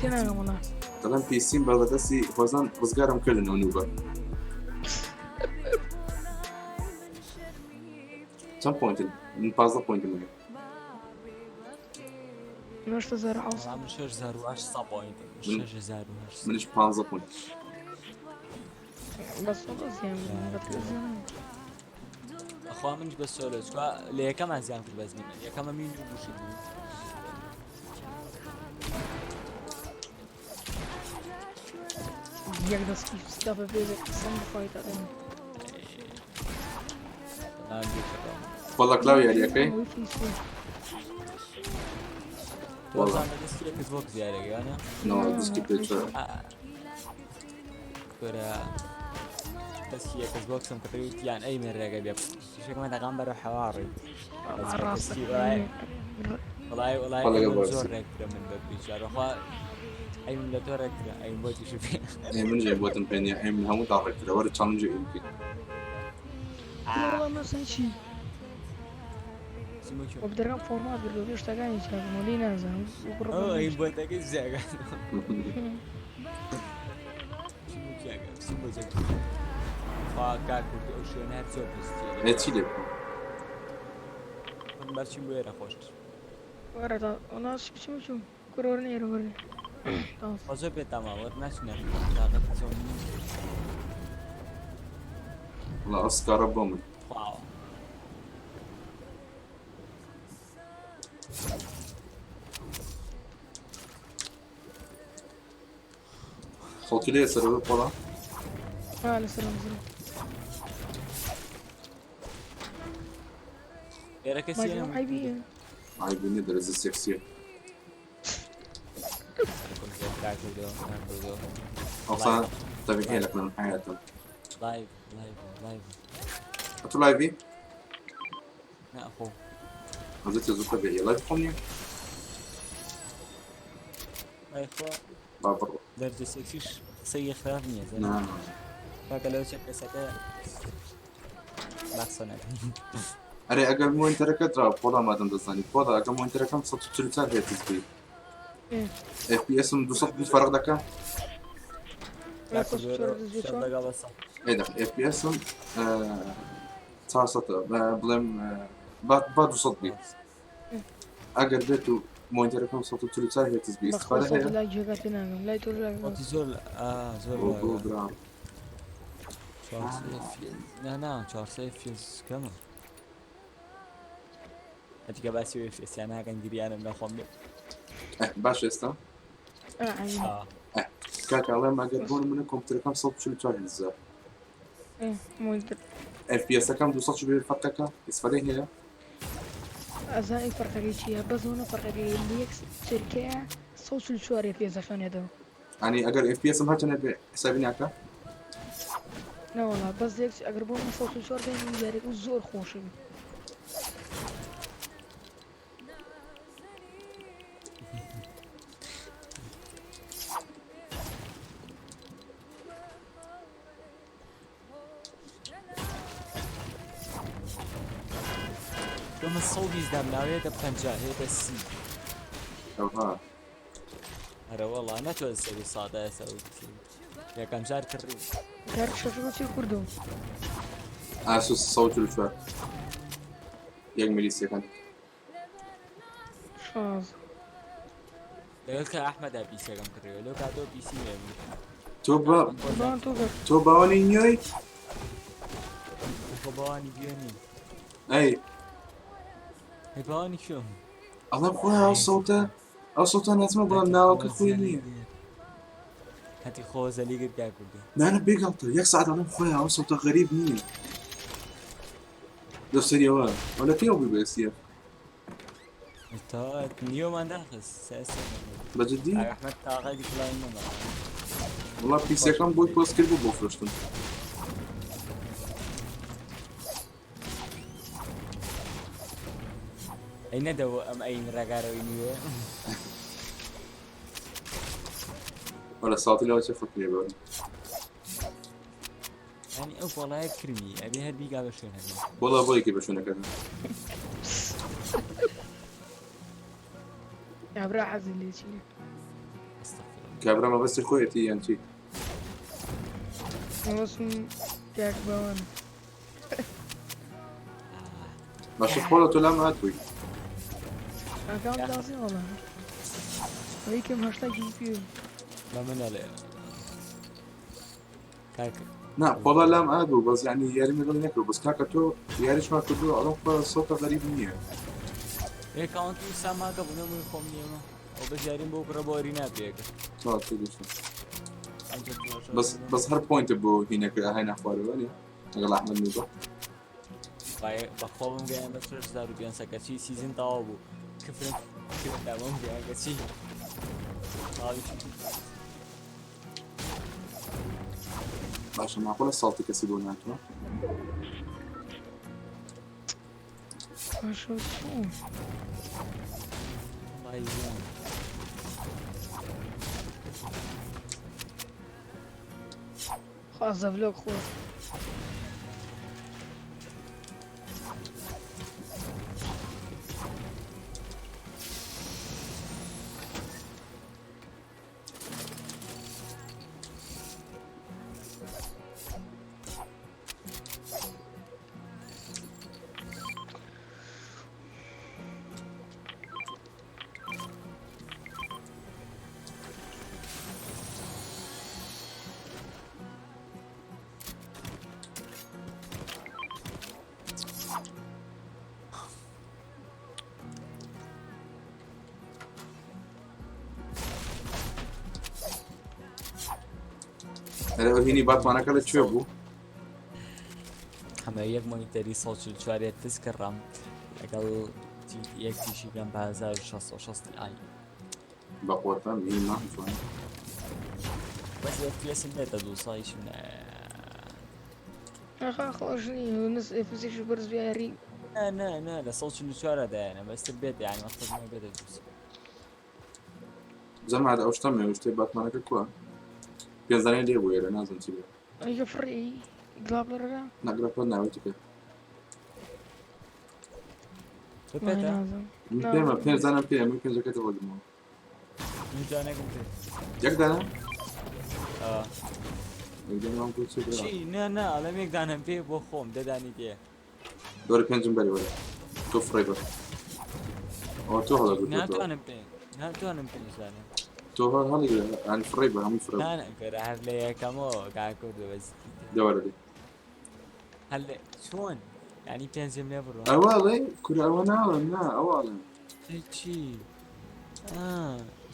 تينا والله طالما في سيمبا بدسي وزن رزقارهم كلنا ونوبا كم بوينت من بازا بوينت منه نوش تزار عوص والله من 6008 صابوينت من 6008 منش بازا بوينت بس خلاص يعني بتلزم اخوان منش بس سولوز ليه كمان زيان في البزمين ليه كمان مين يبوشي يقدر كيف ستاف بيبك سند فايت أنا لا عندي كلام والله كلاوي عليك اي والله انا بس كده اكس بوكس يعني انا نو ديسكيب بيتشر كره بس هي اكس بوكس مكتريت يعني اي مره قبل شكل ما تقام بروح حواري والله زور ركتر من ببيش اخوان اي من لا تركتر اي بوتي شوفي اي من جاي بوتن بيني اي من هم تعرف كده ورا تشالنج يمكن والله ما سنشي سمو شو وبدرنا فورمات بالروبيش تاعي شاف مولينا زين اي بوتك ازاي سمو زين فاكر كنت اوشيون هات سوبس اي تشيلي ماشي وين خوش ورا انا شو كوروني روري فازو تمام ورناش نعمل طاقه تسوي والله اسكار بومن واو صوتي ليه سرور بولا لا سلام era que sim ما عيبين عاي بني درز السكسية اصلا تبعي لك من حياتهم لايف اتو لايفي لا اخو عزيزي زو تبعي لايف خمني اخو بابر درجة سكسيش سيء خيارني زين نعم فاكلو شكل سكا بحصنا أري أقل مو أنت ركض بولا ما دام دزاني بولا أقل مو أنت ركض صوت تلتار هي تزبي FPS من دوسط بالفرق دكا إيه ده FPS صار صوت بلم بعد دوسط بي أقل بيتو مو أنت ركض صوت تلتار هي تزبي استفادة هي لا جهتنا لا تقول زول زول برام لا شارسي فيز كمان هتيجي بقى سوي في السنة كان جري أنا من خمي باش يستا عيب كاك الله ما قدرون منكم تركم صوت شو تشارج الزر مو انت FPS كم دوسط شو بالفككة استفادة هي أزاي فرق ريشيا بس هنا فرق ريليكس شركة صوت الشوارع في زفان هذا يعني أقل FPS ما هتنا حسابين عكا لا والله بس ديك أقربون من صوت الشوارع بين يبارك والزور خوشي لما الصوت يزداد ناوية ده بخنجة هي بس أوها هذا والله أنا تو أسوي صادة أسوي يا كم شهر كريم تعرف شو شو كردو أسوس صوت الفا يك ميليسيا كان شاز لو كان أحمد أبي سي كم كريم لو كادو بي سي ميم توبا ما توقف توبا واني نيوي وخباني بيوني أي هباني شو الله بخويا الصوت أنا اسمه بلا ناوك خويني هاتي خوزة اللي قد قاعد لا أنا بيقلطر يك ساعد أنا بخويا الصوت غريب نية لو سريوان ولا فيه بيبسيه انت اليوم عندك ساسا بجدي احمد طاقه دي كلها انما والله في سكن بوي بوست كيف بوفرشتن اين دو ام اين راغارو ينيو ولا صوتي لو شفت لي بقول يعني أوف والله كرمي أبي هالبي قابل شو هذا والله ابوي كيف شو كذا يا برا حزن اللي شيء استغفر الله كابرا ما بس اخويتي انت وصل جاك بوان ما شفت ولا ما ادري أكان لازم والله ويكم هاشتاج يوتيوب ما من عليه كاك لا والله لا ما ادري بس يعني يا ريت ما بس كاكا تو يا ريت ما تقول اروح صوت غريب مني إيه كأنت سامع قبل ما يقوم يوم أو بس يارين بكرة بورينا بيك صوت بس هر بوينت بو هنا اخبار وين اقل احمد نوبه باي بخوفم جاي بس فرش دارو بيان سكتشي سيزن تاوبو كفر تمام جاي كتشي عشان معقول الصوت يكسبون هاتوا ما شو الله يزين خلاص زفلوك خوي هلا هيني باتمان اكلت شو ابو حما يك مونيتري صوت الشوارع تذكرم أقل يك شيء كان بهذا شخص اي بقوة هي ما فاهم بس FPS النت دوصاي شنو أخا خلصني ونس فيزيش برز بيا ري لا صوت الشوارع ده أنا بس البيت يعني أخذ ما بدأ دوس زعما هذا اوش تم اوش تي باتمان اكل بيزاني دي ابو يلا نازل تيجي أيوة فري قلاب لرجع نقرا فلنا وتك بيتا ممكن زانا ممكن زكاة ولا ما من جانا قلت يقدر انا اه يقدر ما نقول شيء شي نا لم يقدر بيه بخوم داني ديه دوري بينجن بالي ولا تفريبه او تو هذا قلت نهاتو أنا بين زاني تو هذا يعني فريبه هم فريبه أنا كده هلا كمو قاعد كده بس دوري دي هلا شلون يعني بينزل نفرو اوالي كل اوانا اوالي هيجي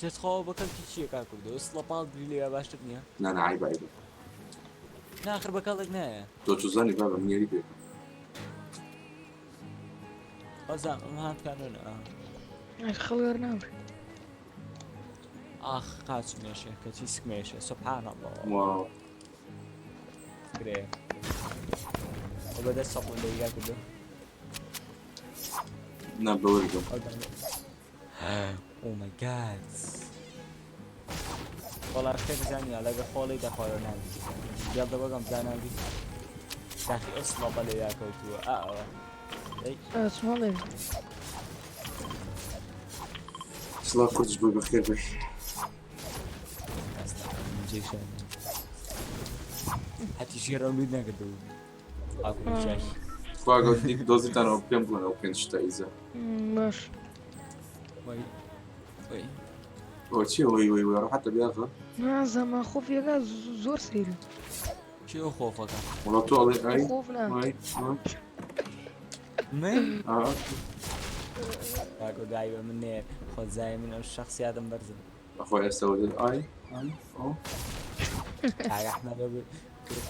جت خواب بكل شيء قاعد كده وصل بعض اللي باشتني لا انا عيب لا آخر بكلك نايا تو تزاني بابا من يريد وزع ما كانوا خلي نام آخ قاس ماشي كتيسك ماشي سبحان الله واو كده وبدأ الصبر اللي جاك ده نعم بوريكم او ماي جاد والله كيف زاني على قفولي دخلوا نام يلا بقى مزانا بي داخل اصلا بلي ياكل تو اي اسمع لي الله كنتش بقول بخير بي نجي شان حتى يشير اولودنا كدو اكل شاي فاقو ديك دوزي تانا اوبين بلان اوبين شتا ايزا ماشي وي او تشي وي روح حتى بياخذ ما زعما خوف يا زور سيري شو خوفك والله تو علي اي خوفنا اي من اه باكو دايما منين خذ زي من الشخص هذا مبرزل اخوي استوعب الاي او يا احمد ابو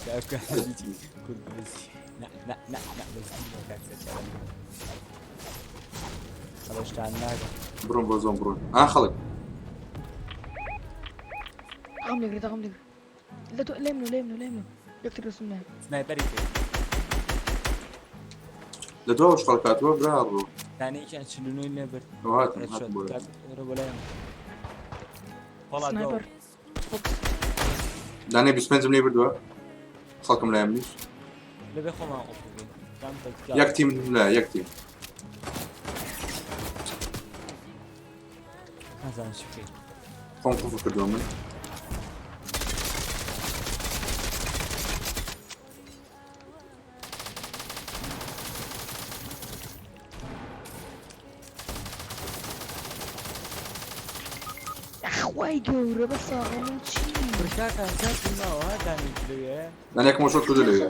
كرك حبيبتي كنت بس لا بس خلاص تعالنا برون بوزون برون خلق غملي لا تو ليمنو يكتب اسمنا سنايبري لدوش خلقات وبرارو ثاني كان شنو النبر وهات بولا والله سنايبر دانه 25 منی بردووە خەڵکم لایەم نیست لەبێ خۆمان ئۆفڵێ یەک تیم لا یەک تیم نازانم چی بکەیت خۆم قوفڵ کردووە من وای گەورە بە ساغڵ چی برکاکە زیاتماوە دانێک لەوێ دانێکم شۆ کردو لەوێ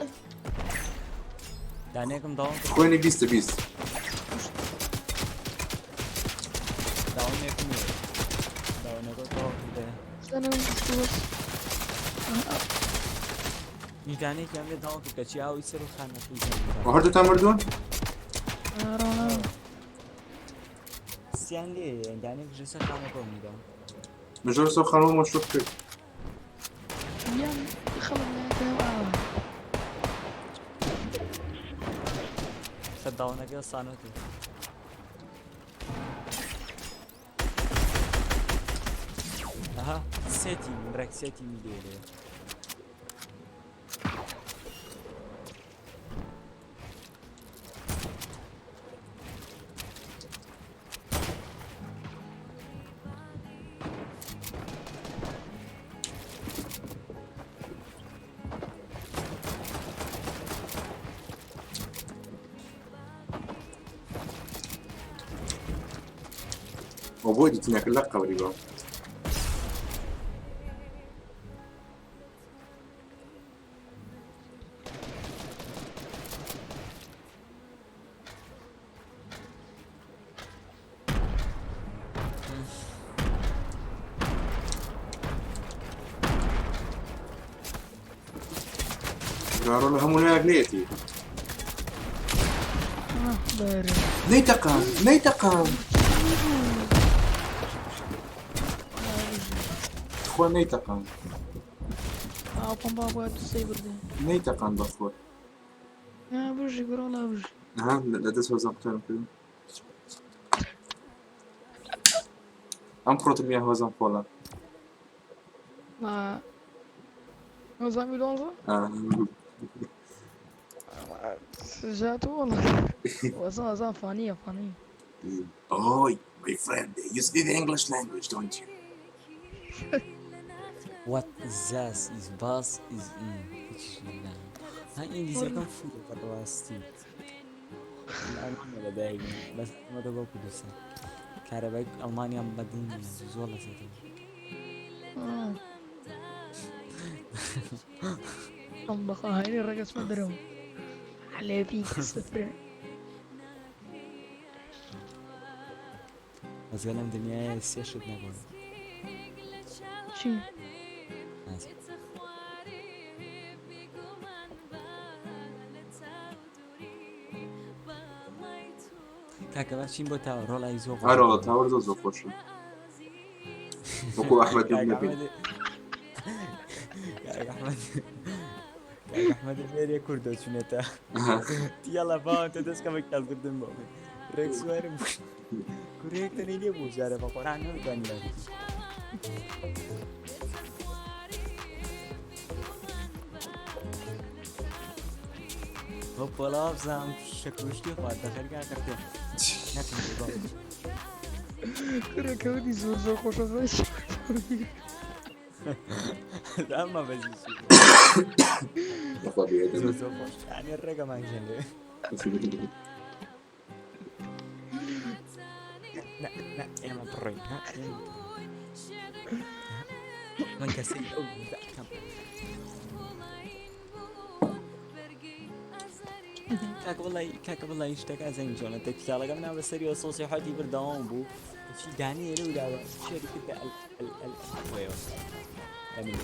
دانێکم داوام کرد خۆینی 20 داوامێکم داوانەکە تەواو کردێ زەنم دۆست میدانێکیان لێ داوام کرد کەچی ئاوی سەر و خانەکەی هەردووتان مردوون سیان لێ دانێک ژەسە خانەکە میداوام مژۆر سەو خانەوەمە شۆ کرد یان خەڵک ناکەوە سەر داوانەکە سانەکە ئەها سێتی ڕێک سێتی میدێ لێ وبۆ دیتنەکە لە قەوری بە گارۆ لە هەموو لایەک نێتی بەرە نەیتەقان خۆ نەیتەقان ئاپم با باید دوستی بردێ نەیتەقان بەخۆ بژی گڕۆ نابژی لە دەست هۆزان قوتارم کردم ئەم پڕۆتمیە هۆزان پۆڵە نۆزامی دۆزە جاتۆ وەڵە وەزان فانیە فانی Oh, my friend, you speak the English language, don't you? What is this? Is bus is in China. Ha İngilizceden full kapasite. Almanya da değil. Bas ma da bu kudüsü. Karabek Almanya badin zorla zaten. الله هاي الرقص ما درهم على بيك صفر Az gelem dünyaya siyasət nə var? شي Kaka bax çin bota rola izo. هارو تاور زۆر خۆشە وەکو ئەحمەد بن نەبین Ahmet nereye kurdu çünete? Yalla bana tedesca mı kaldırdın mı? Rex verim. Korek'ten ne bu zara bak Kur'an ne benler. Hoppala zam şakuştu farda خارج کرده. نکنید كورك ودي زور زور خوش ازاش اما بزيش طبيعي زور زور خوش يعني الرقم عشان لا لا يا مطري ها من كسي او كم كاك والله يشتكى زين جون التكتال قمنا بسريو صوصي حدي بردوام بو شي داني لو لا شركه ال ويو امنيه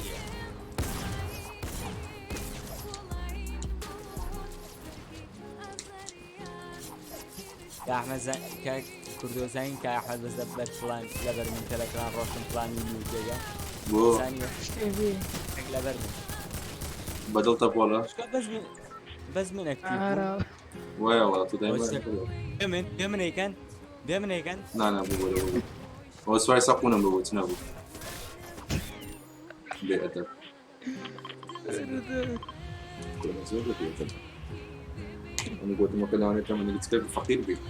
يا احمد زين كاك كردو زين كا احمد بس دبر فلان لبر من تليجرام روشن فلان يوجا بو ثانيه اشتبي لبر بدلت بولا بس من اكتب عرب ويا والله دائما بمن هيكن بمن هيكن لا لا بو ولا هو سواي ساقونا بو تنابو بأدب زۆر بێتن ئەنی گوتم وەکە لەوانێت من لەسپێ فەقیر بێت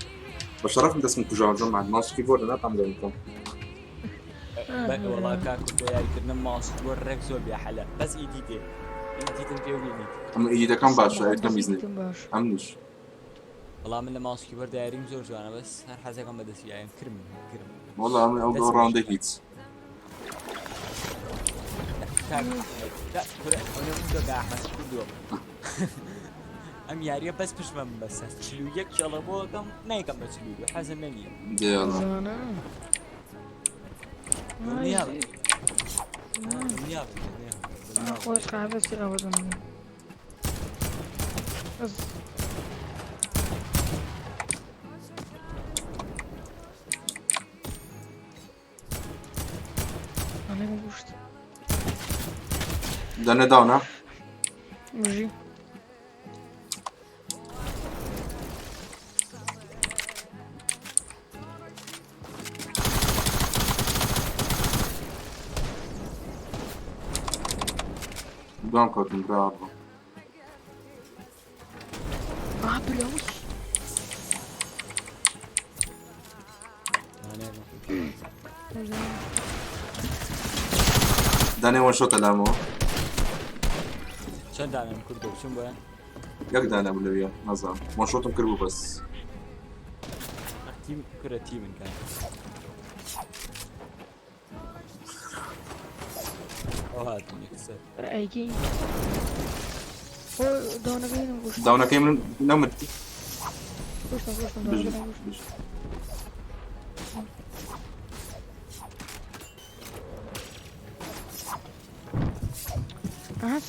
بەشەرەفم دەستم کوژاژۆم مع ماسکی بۆ لەناتام دەمکەم والله كاكو يا كنا ماس ورك زول يا حلا بس ايدي دي ايدي تنجويني ئەمە ئیدەکەم باشە ئەکەم بیزنێت باش ئەمنیش والله من ماس كيبورد دايرين زور جوانا بس هر حاجه بدس يعني كرم والله ئەمە ئەو ڕاوندە هیچ لا كره انا ممكن قاعد احس كله ام ياري بس مش من بس تشلو يك يلا بوكم ما يكم تشلو حاجه مني ديالا انا نيابه نيابه خوش قاعدة في أبدا بس أنا ما بوشت دەنە داونە مجي دوام کەوتم برا بلاوش دانێ وە شۆتە لامەوە چند دانه كردو شنو بقى یەک دانە بوو لەویە نەزانم وە شۆتم کرد بوو بەس تيم كره تيم كان هات يكسر رأيكي دانا بينا بوشت داونەکەی من نەمرد بوشت دانا بينا بوشت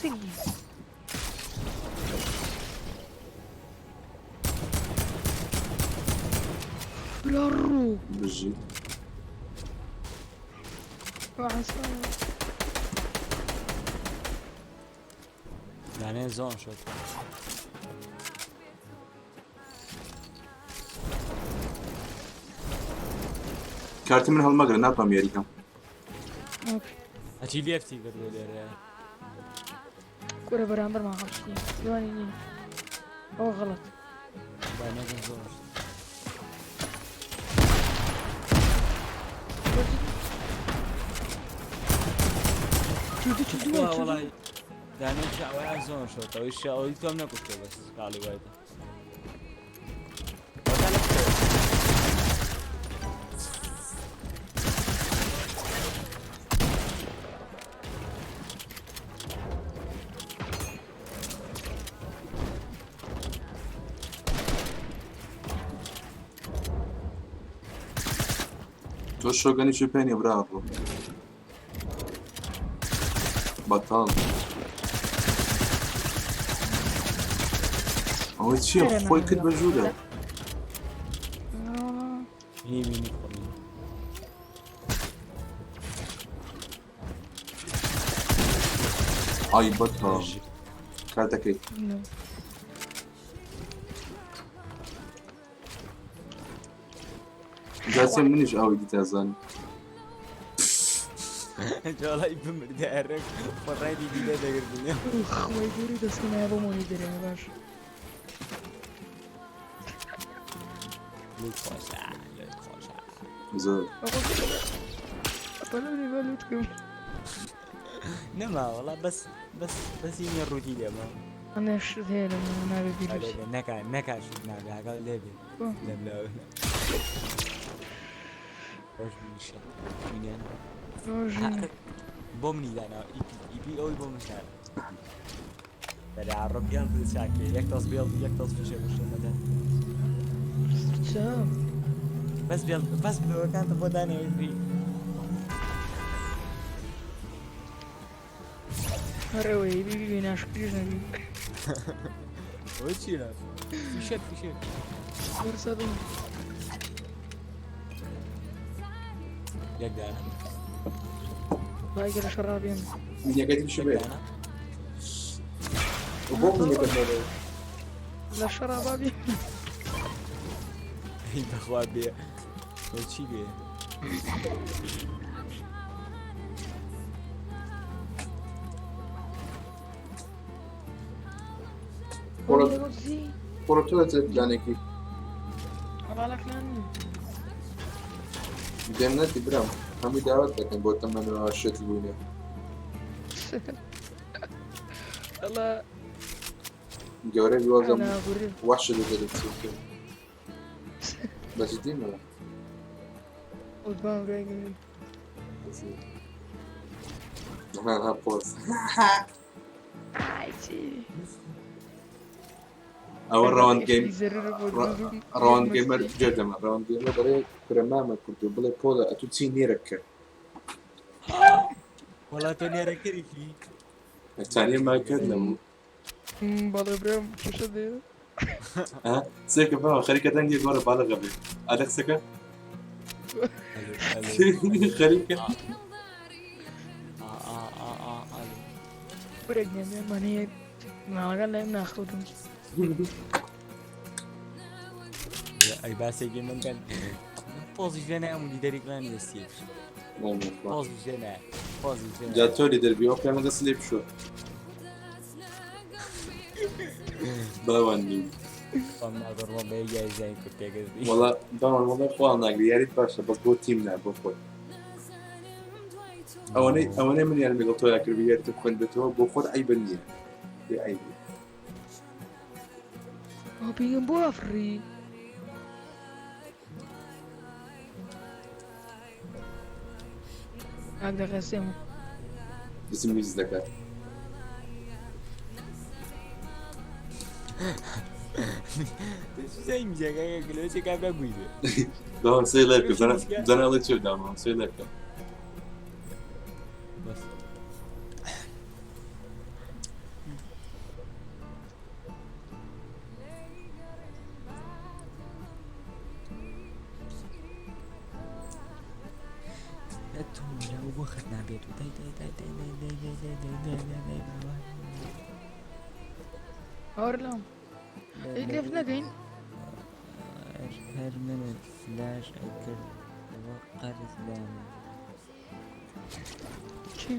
سيجي بلارو بژی يعني زون شوت کارتی من هەڵمەگرە ناتوانم یاریکەم هاتي لي افتي قدر لي كورة برامبر ما خلص يواني نين هو غلط بانا زون شو والله يعني شعوي زون شوت او الشعوي توم نكتب بس قالوا وايد تۆ شۆگەنی چی پێنی برا بوو بەتاڵ ئەوەی چییە خۆی کرد بە ژوورە يمين ئای بەتاڵ کاتەکەی جاسم منیش ئەوەی دیتازانی والله يبم دارك فرادي دي ده غير خوي دوري دسكنا يا بوموني دري يا باش ليك خوشا زۆر قالوا لي بالوتكم نما والله بس يمين الروتين يا ما انا شذيل انا بدي نكا شو نكا قال ليبي لا ايش من شيء من انا بومني انا اي او بوم شال بدي اعرب يلا شاكي يكتص في شيء مثلا بس بلو كانت بوداني في هروي بيجي ناش بيجي وش هنا في شيء ورسدون يقدر باقي الشرابين یا قاعد تمشي بيه انا وبوم اللي لا شرابي هي بخوا بيه وش بيه بۆزی بڕۆ تۆ دەچێت پلانێکی هەواڵەکلانی دێم نەتی برام هەمووی داوات دەکەن بۆ تەمەنەوە شێتی بووینێ ئەڵە گەورەی وازم ناگوڕێ واشە دەدەێت چێت بەجددی مەوە ئۆزبان ڕێگەی ها پۆز ئایچی ئەوە ڕەوەند گەیم زەرر بۆ ڕەوەند گەیمە جێدەمە ڕەوەند گەیمە دەرێ کرەمامە کورد و بڵێ پۆلە ئەتو چی نێرە بکە وەڵا تۆ نێرەکەرێکی ئەتانیە ماکرد نەبوو بەڵێ برێم کێشە دێ سێکە بەوە خەریکە دەنگی گۆرە باڵغە بێ ئالەکسەکە خەریکە برێک نێمانەیە ماڵەکان لایم ناخەوتم ئەی باسێکی من کەن پۆزی ژێنە ئەم لیدەریکلانی دەستی پۆزی ژێنە پۆزی ژێنە جا تۆری دەربیەوە پێمە دەست لێ بشۆ بەڵەوان نیم خۆم ناگەڕوە بە یایزای کورد تێگەشتی وەڵا باوان وەڵا خۆڵ ناگری یاریت باشە بەس بۆ تیم نا بۆ خۆت ئەوەنەی من یان لەگەڵ تۆیا کردی یاریتە خوێن بێتەوە بۆ خۆت عیبە نییە بێ عیبی پێم بۆ ئەفری ئاک دەقەسێم دەسم ویز دەکات زای میزەکەیە گلۆچێک کابرا گویدێ داوام سێ لەرکە زەناڵی چێ دامام سێ لەرکە بەس تو لەو بۆ خەت نابێت و دای هەوەر لەم لێف نەکەین هەر منت فلاش ئەکرد ئەوە قەرز لامە چی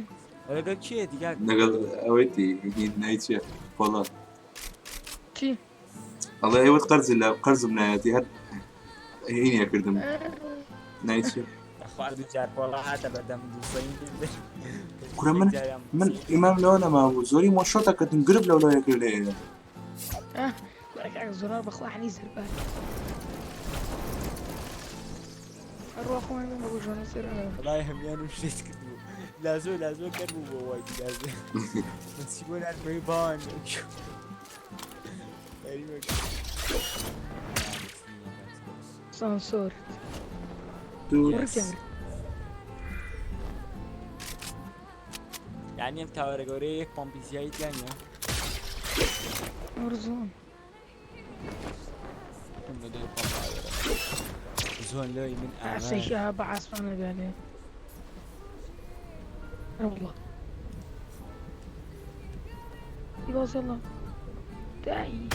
لەگەڵ چیە دیگە لەگەڵ ئەوەیتی هین نایچێ پۆڵان چی ئەڵێ ئێوەت قەرزی لە قەرزم نایەتی هەر هینیە کردم نایچێ خواردی جار پۆڵە هاتە بەدەم دووسەین کورە من ئیمام لەوە نەمابوو زۆری مۆشۆتەکەتم گرب لەو لایە کرد لێ بەرەکە زۆرار بەخوا حەنی زەربار هەروە خۆمان بێن بە ژۆنە سێرە وڵای هەمیان و شێت کردبوو لازۆ کرد بوو بۆ وای لازۆ مەسی بۆ ناتبەی بان سانسۆر یعنی ئەم تاوەرە گەورەیە یەک پۆمپیزیایی دیانە ئۆرزۆن زۆن لۆی من عسێکی ها بە عاسمانە بێنێ والله يبوظ الله داعي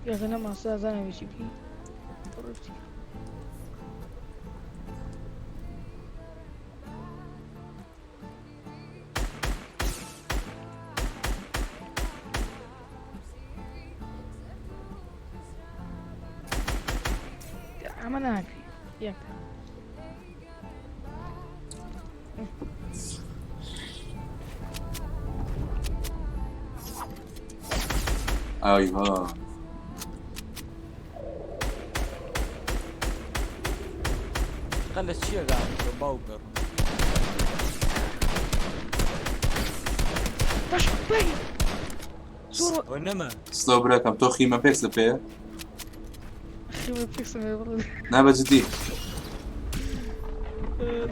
يا أخي أنا ما أستاذ أنا بشكلي قربتي عملنا هكذا ياك أيها قلت شيء قاعد باوكر باش باي صورة وإنما سلو بريك أم توخي ما بيكس لبيه أخي ما بتكسب يا برد نابا جدي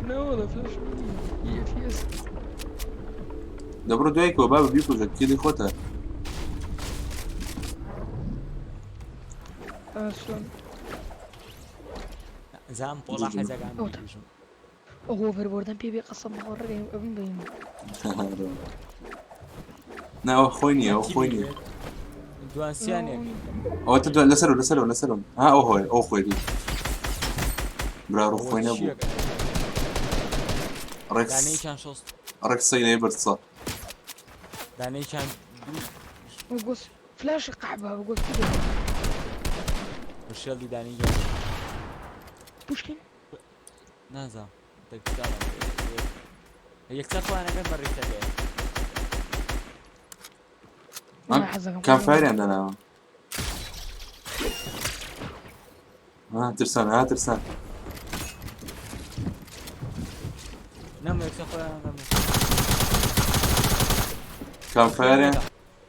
لا ولا فلاش هي فيس دبرو دويك وبابا بيكوزك كيدي خوتها شلون زام بولا حاجة قاعد هو فربوردن بيبي قسم مغرر ابن بين نا أو خويني أو خويني دوان سياني أو تدو لسلو ها أو خوي دي برا رو خوينا بو ركس دانەیەکیان شۆست ركسي لي برصة دانەیەکیان وقص فلاش قعبة وقص كده شێڵی دانی بوشكين نازام یەکسەر توانەکەم بەڕێکتە بێ كان فاري عندنا ترسان ترسان نەم یەکسەر خۆیان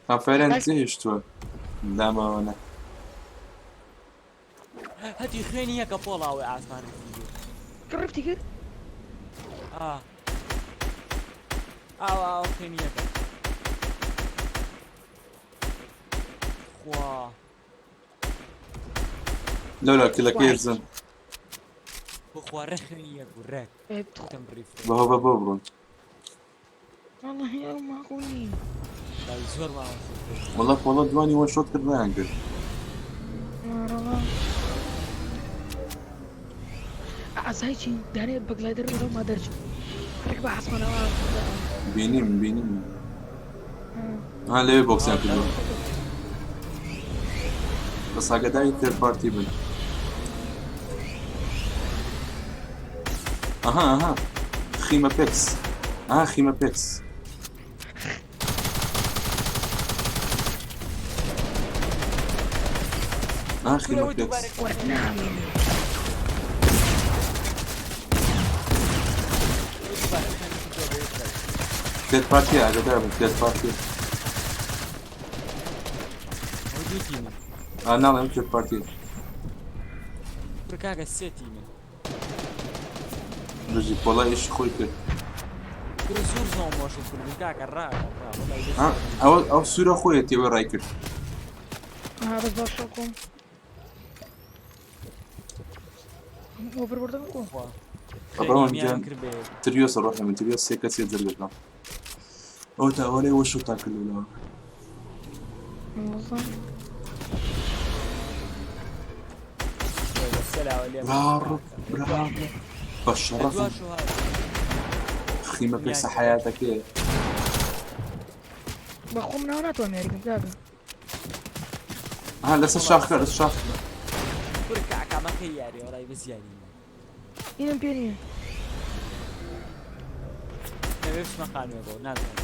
كان فاري نتيجة تو لا ما أنا هەتی خوێنی یەکە پۆڵاوی ئاسمان قربتي كده ئاو خوێنی یەکە خوا لا كلا كيرزن بخوا ڕێخوێنی یەک و ڕێک تم بریف بهو ببرون والله يا ما قولي زۆر ماوە والله دواني وان شوت كردنا قلت والله عزايتي داني بقلادر ولا ما درج ركب حسبنا بينيم ليه بوكسين كله بس هاقا داي ثيرد بارتي بن اها خيمة بيكس خيمة بيكس خيمة بيكس ثيرد بارتي هاقا داي ثيرد بارتي نعم ثيرد بارتي بركاكە سێتی من بجي والله ايش خوي كده زۆر زۆمۆشت کردن کاکە او سورة خويا تي وين رايكر هذا باشاكم هو بربردكم طبعا جان تريوس اروح من تريوس هيك سيد زرقنا او تاولي وشو تاكل ولا برافو بشرف خيمة بيكس حياتك ايه بخوم نونات وامريكا كذا لسه الشاخ بركاكە مەکەی یاری وەڵای بزیانی اینم پێنیە نەوێ بچمەقانوێ بۆ نازانم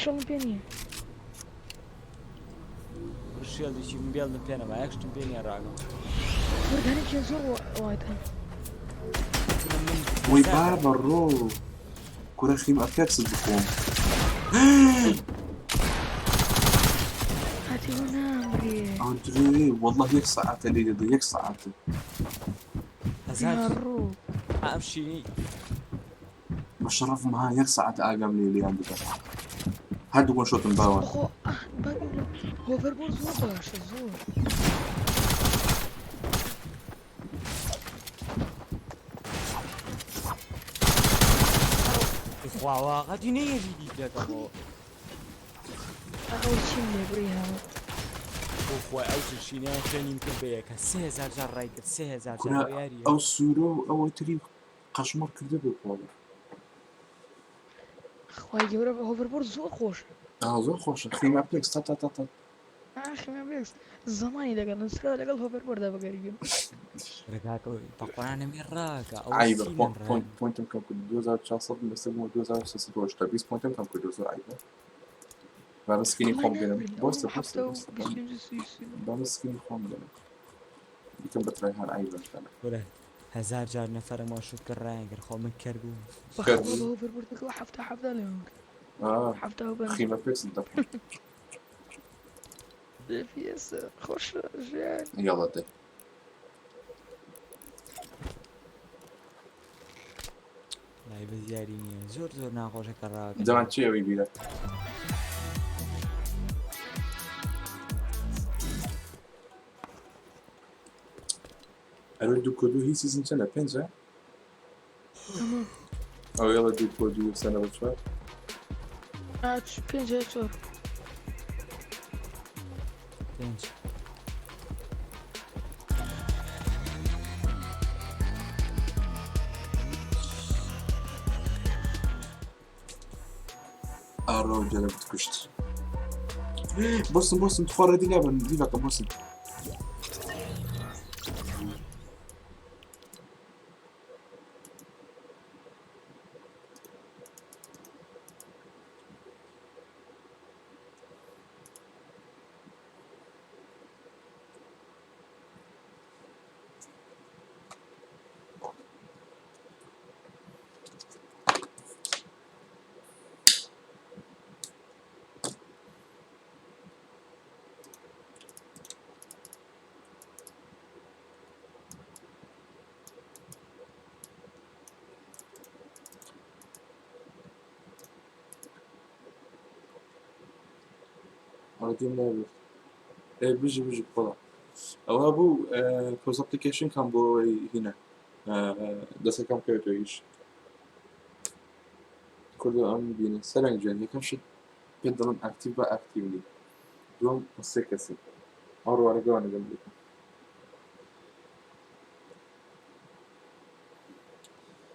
شڵم پێنیە شێڵێکی بێڵم پێنەما یەکشتم پێنیە ڕاگەم وردانێکی زۆر وایت هەن وي بابا الرو كورة خيمة بيكس بخوم هاتي ونامري أدري والله يك ساعات اللي يك ساعات يا الرو أمشي بشرف معاه يك ساعات أقام لي اللي عندك هاد وين شوت مباون خو هو فربور زور باش زور خواوا غادي نيجي ديك هو أول شيء نبريها خوا أول شيء نحن يمكن بيك 3000 جار رايك 3000 جار ياري أو سورو أو تري قشمر كده بالقوة خوای گەورە هو فربور زور خوش زۆر خۆشە خيمة بيكس تا خێمە بێکس زمانی لەگەڵ نووسرا لەگەڵ هۆڤەربۆردا بەگەریگەم ڕێگاکە بەقورانە مێڕاکە عيبة بوينتم كم كنت 2400 بس مو 2600 20 بوينتم كم كنت زۆر عيبة بس سكيني خۆم بێنم بۆستە بس سكيني خۆم بێنم یکم بەترای هەر عیبە وەرە 1000 جار نەفەرەمەوە شوت کە ڕایەگەر خۆ من کردبوو هۆڤەربۆردەکەەوە حەفتا لێ حەفتا خيمة بيكس دەکەم دەفیێسە خۆش ژیان يلا دي لای بەزیاری نییە زۆر ناخۆشەکە ڕاکە جوان چی ئەوی بیرە ئەرە دوو کۆدو هیچ سیزن چەندە 5 ئەو یڵە دوو کۆدو سەنە بە 4 پێنج چۆر پێنج آرو جلبت كشت بوسم تفرج دي لعبة دي بقى بوسم عادين لعبة إيه بيجي بطلع أو أبو كوز أبليكيشن كان بو هنا دست كم كيف تعيش كل أم بينا سرنج جاني كم شيء بدلن أكتيف بقى أكتيفلي دوم مسكسي أروح أرجع أنا جنبي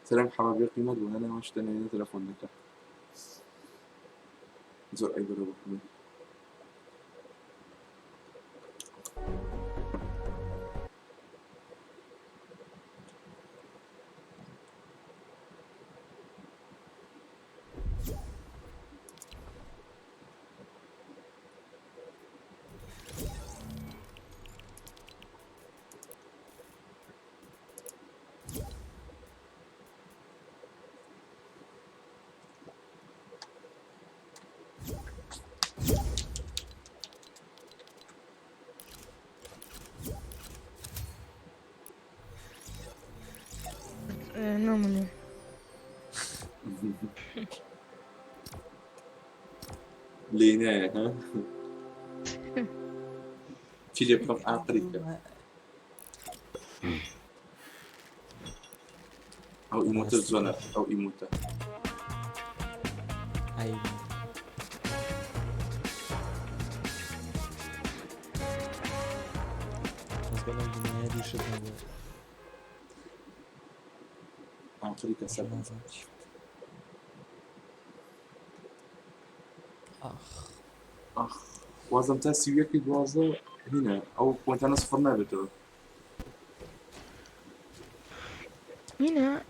سلام حبايبي قيمة وأنا مش تاني تلفون لك زور أي بلد بحمد نومني لينا ها تيجي بكم أفريقيا أو إيموت الزونر أو إيموت أي بس قالوا الدنيا دي شو أفريقيا سبعة أخ وازم تاسي وياك دوازة هنا أو وأنت أنا صفر نابته هنا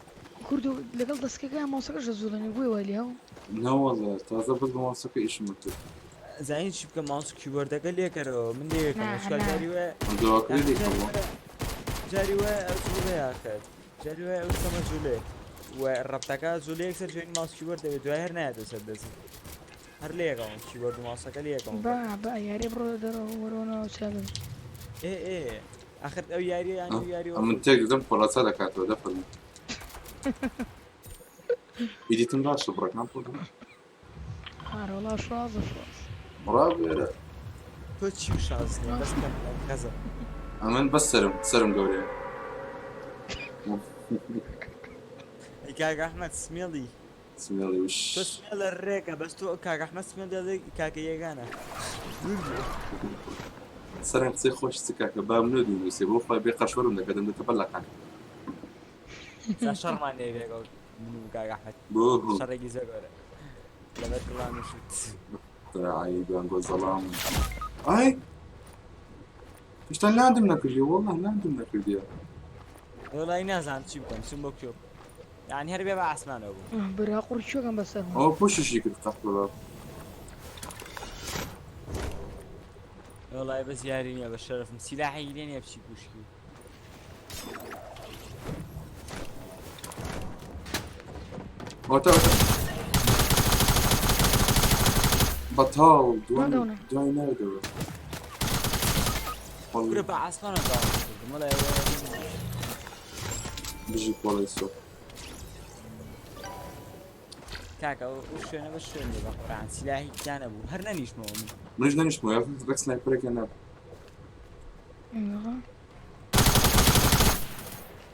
كردو لقل دسكة موسيقى جزولاني بوي والياو لا والله تازه بس بموسيقى إيش مكتوب زين شو بكم ماوس كيبورد قال لي كرو من ليه كم مشكلة جاري دوك لي كمان جاري زولي آخر جاري وسام زولي والربطة زولي أكثر شيء ماوس كيبورد بتوهر نهاية سدس هر ليه كم كيبورد موسيقى ليه كم با ياري برو درو ورونا وشاغل إيه آخر أو ياري يعني ياري من تيجي دم فرصة لك هاتو دفل إيدي تمراش برك نام فوق والله شواظ مراب كل شيء شازني بس كم كذا أمن بس سرم قولي كاك أحمد سميلي سميلي وش سميل الريكة بس تو كاك أحمد سميلي كاك يجانا سرم تصير خوش سكاك باب نودي ويسيبوه فبيقى شورم لك هذا تبلق عنه شر ما نبي أقول منو كاك أحمد بوه شر يجي زغرة لما تطلع نشوت تراعي بانقول ظلام أي مش تاني عندي من أكل والله ما عندي من أكل والله ناس عم تشوفهم سموك شوف يعني هربي بقى عسمان أبو برا قرشو كان بس أو بوش شيء كنت قحط والله بس ياريني أبو الشرف سلاحي لين يبشي بوشكي وتا بطاو دوي نادو كل بقى عسمان أبو ولا بيجي والله يسوق كاكا وش أنا بس شو اللي بقول عن سلاحي كان أبو هرنا نيش مومي منش دانيش مو يعرف بس سنايبر كان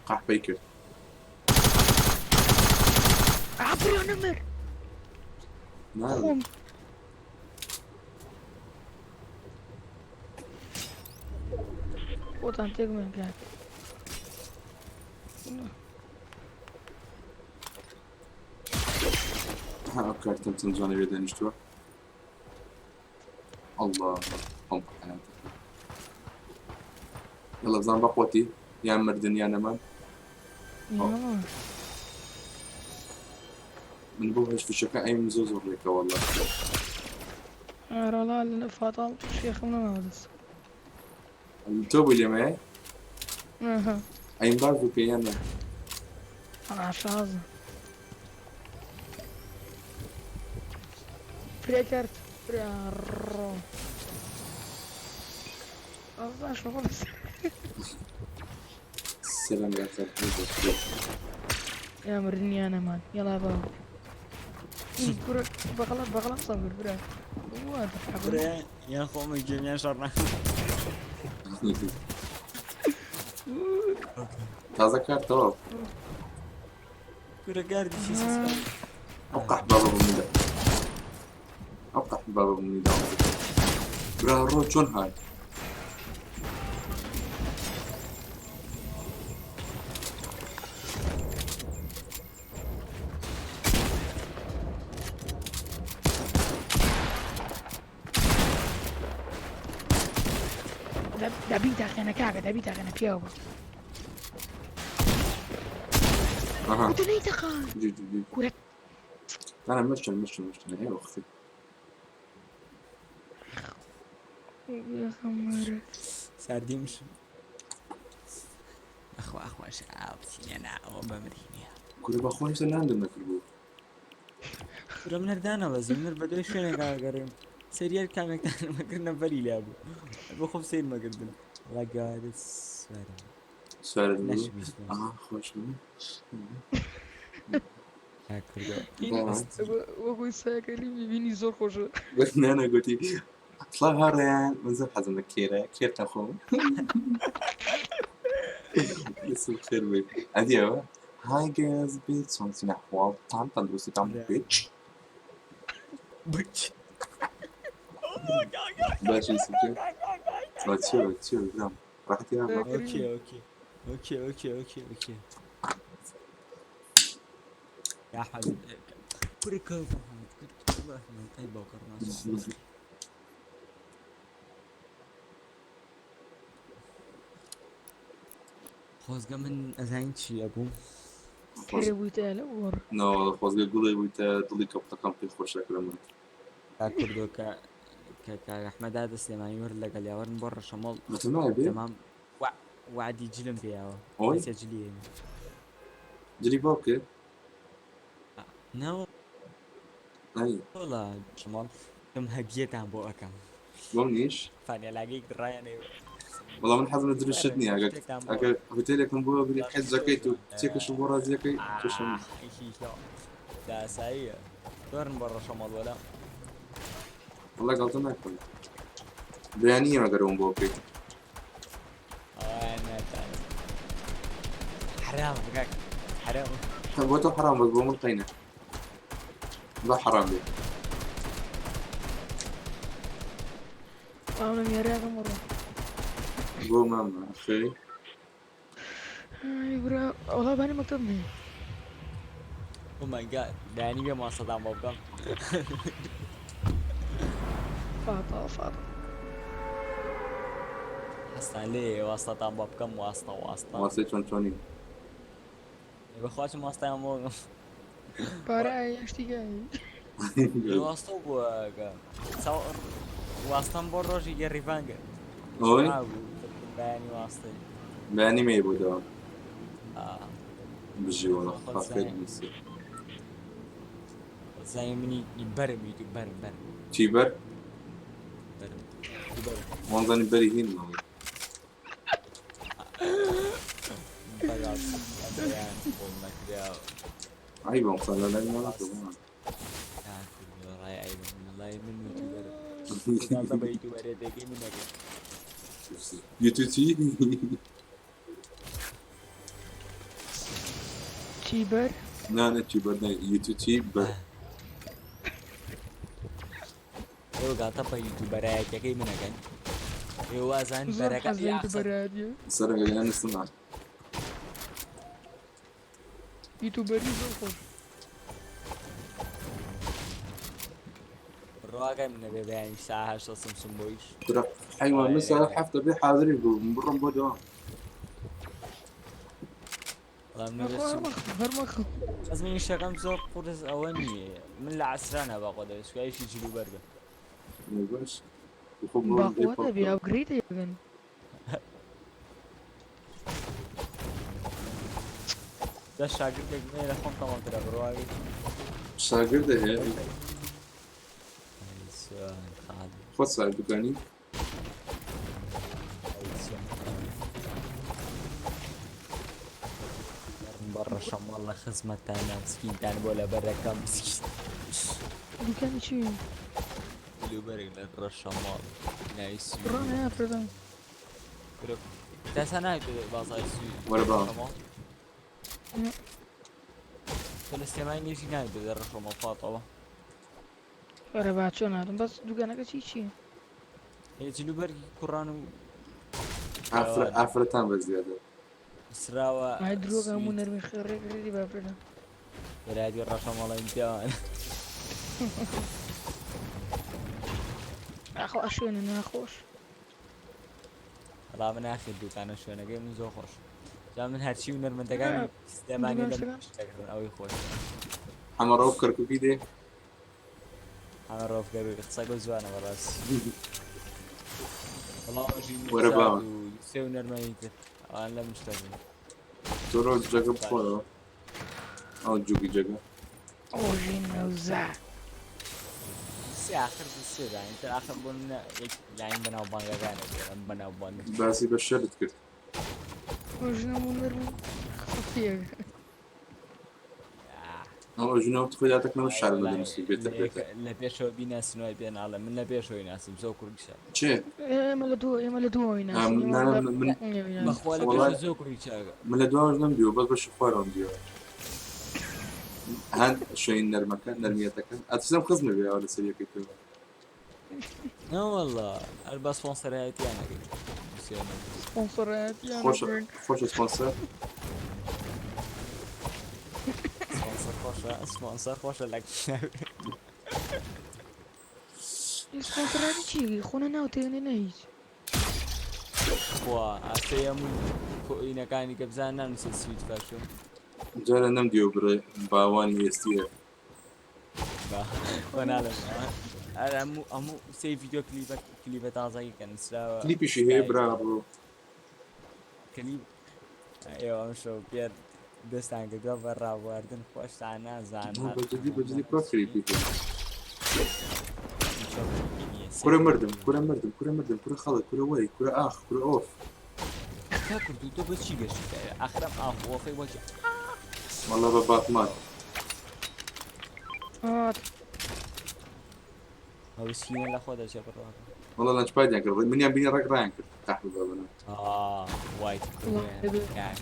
قح بيكر عبري نمر نعم وطن تقمن كان ها كارتم تنجاني بيدا نشتوى الله هم حياتي يلا زان بقوتي يا مردن يا نمان يلا من بوهش في الشكا أي مزوزور لك والله والله اللي فاضل شيخ من هذا التوب اللي معي اها أي مبارفو كيانا عشازة بريكرت بريارو الله شو بس السلام يا سلام يا مرني انا مان يلا بابا كرة بغلط صبر برا واضح برا يا خو من جميع شرنا تازه كارت توب كرة قاردي شي سسبان أوقع بابا بميدا أوقع بابا بميدا برا رو شون هاي دبيتك انا كعبة دبيتك انا بيوبا أها ودنيتك جي كرة أنا مشن هي أختي يا خمر ساردي مش اخو شعبتي انا وبمريني كل بأخواني سنة عندنا في البيت كرة من هردانا بس من بدل شوية قارين سريال كامل كان ما كنا بري لعبه بخوف سير ما قدنا لا قاعد سؤال نشبي اسمه خوش مني كردو وابوي ساكريم يبيني زور خوشة قلت أنا قلت أطلع هاريان منزل حزم كير تخوم اسم خير بيت أديو هاي جاز بيت صنصي نحوال طعم دوسي طعم بيتش بتش باش يسكت ما تشوف نعم راحت يا ما اوكي يا حبيبي كوريكا والله من اي بوكر ناس خوزقة من أذاين شي أبو كربوي تالا ور نو خوزقة قولي ويتا دلي كبتا كم في خوش لك لما كردو أحمد هذا سليمان يور لك اللي ورن برا شمال بتمنى بيه تمام وعد يجلم فيها أوي بس يجلي جري بوكي نو أي والله شمال كم هجيت عن بوقك بومنيش فاني ألاقيك دراياني والله من حزم درشتني أجا هوتيلك من بوا بري حد زكيتو تيك شو برا زكي تشم لا سايا دورن برا شمال ولا والله قلت ما يكون بيانية ما قرون بوكي أنا تعرف حرام بقاك حرام بوتو حرام بس بوم القينة لا حرام بيه انا ميراك مرة بو ماما أخي اي برا والله باني مكتبني او ماي جاد داني بيا ما صدام بوكم فاطا حسنا ليه واسطة بوكم واسطة واسي شوني بخواش واسطة يا مو باراي اشتيقاي واسطة بوكم صور واسطة بروجي يجري فانجر أوي باني واسطة بياني ما يبودو آه بجي والله خافيت بيسي زي مني يبرم تيبر يبرم وانظن بري هين والله بقى أدريان قلنا كده عيبا وصلنا لا ما نطلب يا كل راي أيضا من الله يمن يوتيوبر هذا بيوتيوبر يدقي منك يوتيوتي تيبر لا تيبر يوتيوتي بر يو قاطع بيوتيوبر يدقي منك يو أزان بركة يا يوتيوبر سرق اللي أنا سمع يوتيوبر زور خوش واقعا من بيبيعني ساعة 8 سمسم بويش ترى حيوان مسا حفظ بي حاضرين برم بدوام والله من بس لازم يشتغل زور قرص أواني من العسرانة باقودة بس كأي شيء جلو برقة بس وخب باقوة بي أبجريد يبين ده شاگرد ما يلفون تمام ترى برواقي شاگرد هي سؤال خالد خود صاحب دكاني برا شام والله خزمة تانا مسكين تانا ولا برا كم مسكين دكان شي لو برق للرشامال نايس رانا يا فردان برو تاسانا بازاي ولا بقى فلسطين يجي نايد للرشامال فاطمة ورا بعد شو نادم بس دكانك شي يجي لو برق كورانو عفرتان بزيادة سراوة هاي دروغ همو نرمي خيرك ريدي بابرنا ولا هادي الرشامال امتحان اخو اشوين انا اخوش والله من اخر دوكان شو انا من زو خوش جا من هرشي ونرمن دقاني استماني لما اشتغلون اوي خوش حمراء وكركو كده انا روف قبل اختصاقو زوانا براس والله اجي وربا يسوي نرميته انا لا مشتغل ترى جاكا بخورا او جوكي جاكا اوجين نوزع بس اخر بالسير يعني انت اخر بنا يعني بناو بانجا غانا بناو بانجا بس يبشرت كده اوجين همو نرمي خفية او جنوب تخيلاتك ما مش عارف بدنا نسوي بيتك لا بيشو بيناس نوي بين على من لا بيشو يناس مسوكر قشا شي يا ملدو يناس من بخواله بيشو زوكر قشا من الدواج نمديو بس بشوفارهم ديو هان شوين نرمكان نرميتكن اتسلم خزمه بيا ولا سوي كده لا والله الباس سبونسر هايتي انا كده سبونسرات يا خوش سبونسر سبونسر خوش لك سبونسرات شي خونا ناوتيني نهيج خوا اسيامون كوينا كاني قبزانا نسي سويت فاشو جانا نمديو باوان يستيه وانا انا امو سي فيديو كليبات ازاي كان سلا كليبي شي هي برافو كليب ايوه مشو بير دستان قبل برا واردن خوش عنا زعنا بجدي كليبي كرة مردم كرة خلط كرة وي كرة اخ كرة اوف تاكل تو بس شي قش اخرم اخ وفي وجه والله بباتمان او سكينه لا خذها شي برا والله لانش بايد يعني من يبيني راك رانك تحت بابنا وايد يعني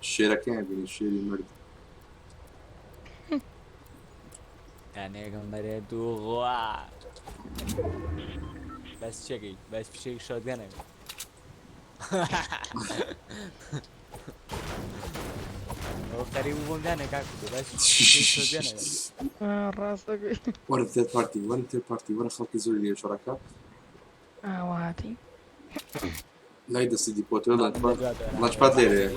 الشركة بين الشيري مرد يعني قمر دوغوا بس شقي بس في شيء شوتجن هو قريب من هنا كاكو بس شوتجن راسك ولا ثيرد بارتي ولا خلق زولي شركاء واتي لا يدا سيدي بوتو لانش باد ليري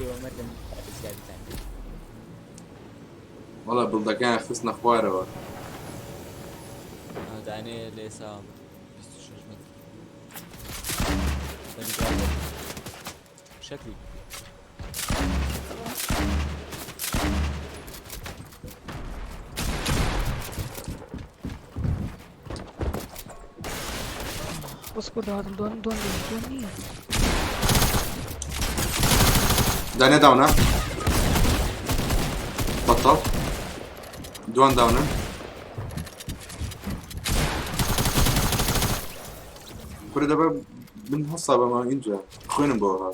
والله بلدكان خصنا خواره دعني ليس شكلي اصبر هذا دون دانيا داونا بطل دوان داونا كل دابا من هالصعبة ما ينجح خوين بوها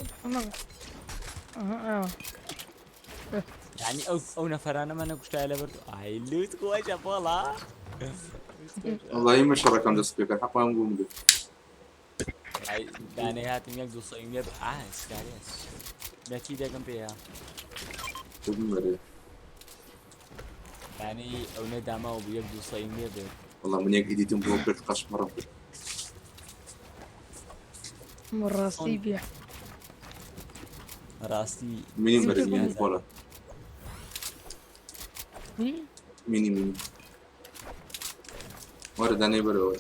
يعني او نفرانا ما نقولش على برضو هاي لوت كواش ابولا والله ما شركة عند السبيكر حقا نقوم به يعني هاتم يقدو صيم يب سكاريس باتي دقم بيها تبين مري يعني او ندعمه وبيقدو صيم يب والله من يك إيديتم بروكر قش مرة مراسي بيع ڕاستی ميني زين بري تبغى. ميني بولا مين؟ ميني ورد أنا برو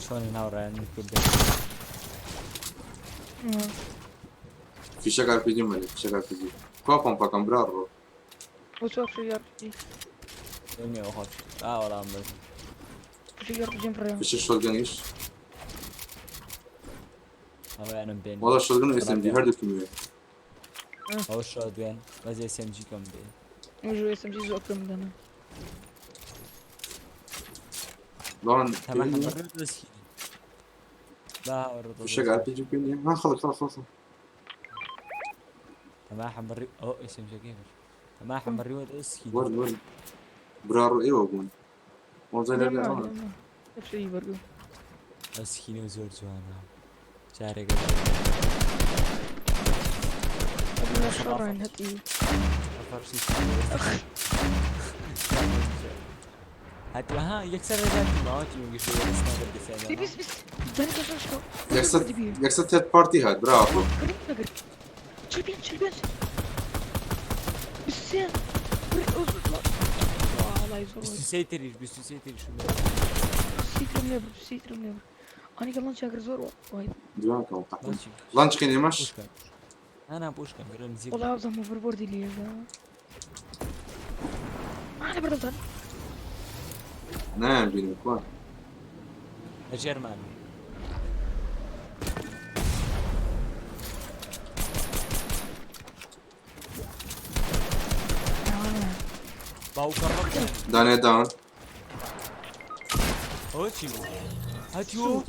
چۆنی ناوڕایان کردن في شغال في جمل في شغال في جي كوفم فكم برارو وشوف شو يرجي دنیا خۆش ئاوەڵام بەس شو يرجي جنبريم في شغل جنيش ئەویانم بێن والله شغل اسم دي هردو كمية ئەو شۆ دوێن بەزێ سمجی کەم بێ وجو اسم جيزو أكرم دنا لون تەماحم بەڕێ دەستکی في شغال في جي بيني ها خلص تەماحم بەڕێ ئەو سمجەکەی بەر تەماحم بەڕێوە دەستکی ورد برارو ايوه بون موزاي لا شو يبرقو ئەسکینە و زۆر جوانە جارێک قبل شرعين هتي هاتي ها يكسر رجعتي معاكي من قشور اسمها بس داني كشاش شو يكسر ثيرد بارتي هاد برافو قريب نقر شلبين بالسين الله يزور بستو سيتريش سيترم نبر أنا قبل شاكر زور وايد ديوانك وقعت لانش كان يمش انا بوشكا قرر نزيد والله أبزح موفر بوردي لي أنا بردان نعم بيني كوان الجرمان باو كرر داني داون اوتشي هاتيو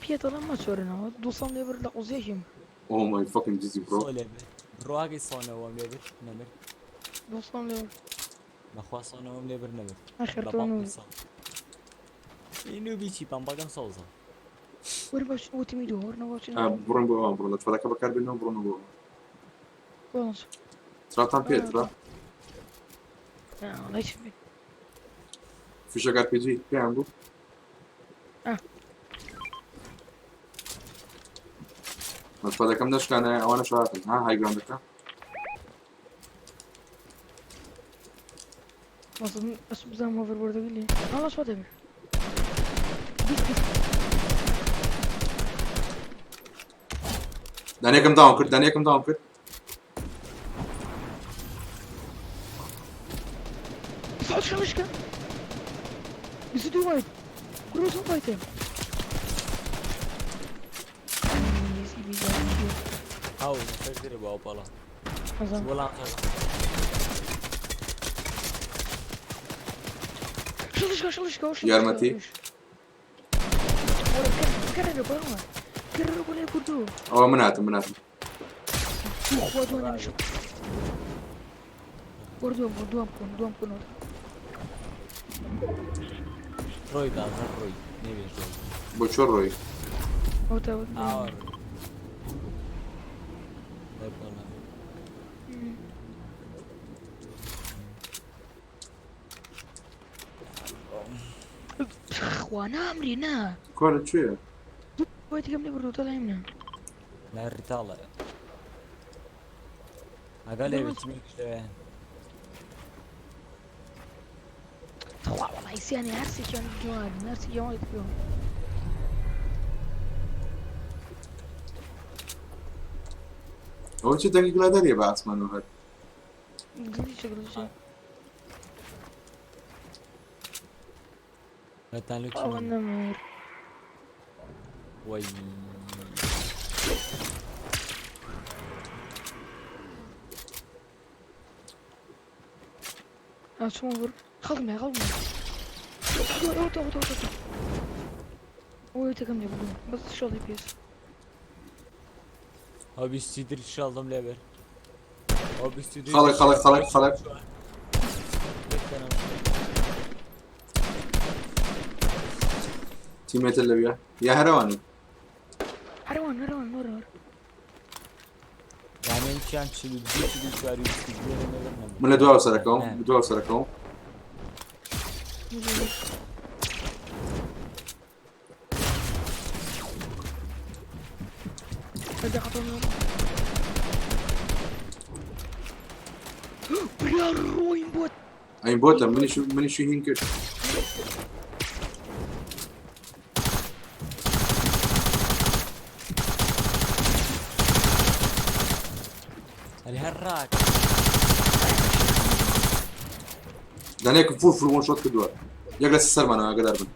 بيتا لما تشورنا دوصل نبر لقوزيشم اوه ماي فاكينج ديزي برو صولة برواقي صونا ومليبر نمر دوصل نبر نخوا صونا ومليبر نمر آخر تونو إنو بيشي بامباقم صوزا ورباش وتميدو ورنا واش برون برون لا تفلك بكار بينهم برون برون خلاص ترى تام بيترا لا يشبه في شغال بي جي في عنده ما تفلك كم نش كان وانا شاطر ها هاي جراوندك اصلا اسم زي ما في البورد لي خلاص وات ايفر دانيكم داون كرت صعد شمشكا يزيدوا وايد كروزهم فايتين هاو نفكر باو بالا حزام ولا شلشكا يارمتي. كرر ولا كردو او مناتم وادواني مشو دوام كون روي دا روي نبي روي بوشور روي او تا اور بالا وانا امرينا كل شيء ويت كم نبردو طالعين لا الرتالة أقل لي بتميك شوية طلع والله يسياني هرسي كان جوان هرسي جوان يتبعون هو شيء دقيق لا دري بعد اسمه هاد قليش لا تعلق او النمر وي شو مبر خلمي اوه تكمل بدون بس شغلي بيس هو بيستدر إن شاء الله ملعبر هو بيستدر خلق تيميت اللي بيها يا هرواني هروان مرة يعني إن كان شلو شواري بيستدر من لە دواوە سەرەکەم دواوە سەرەکەم برا ڕۆین بۆ ئەین بۆتە منیشی هین کرد هەلی هەر ڕاک دانەیەکم فور وان شۆت کردووە یەک لە سەرمانەوە ئاگادار بن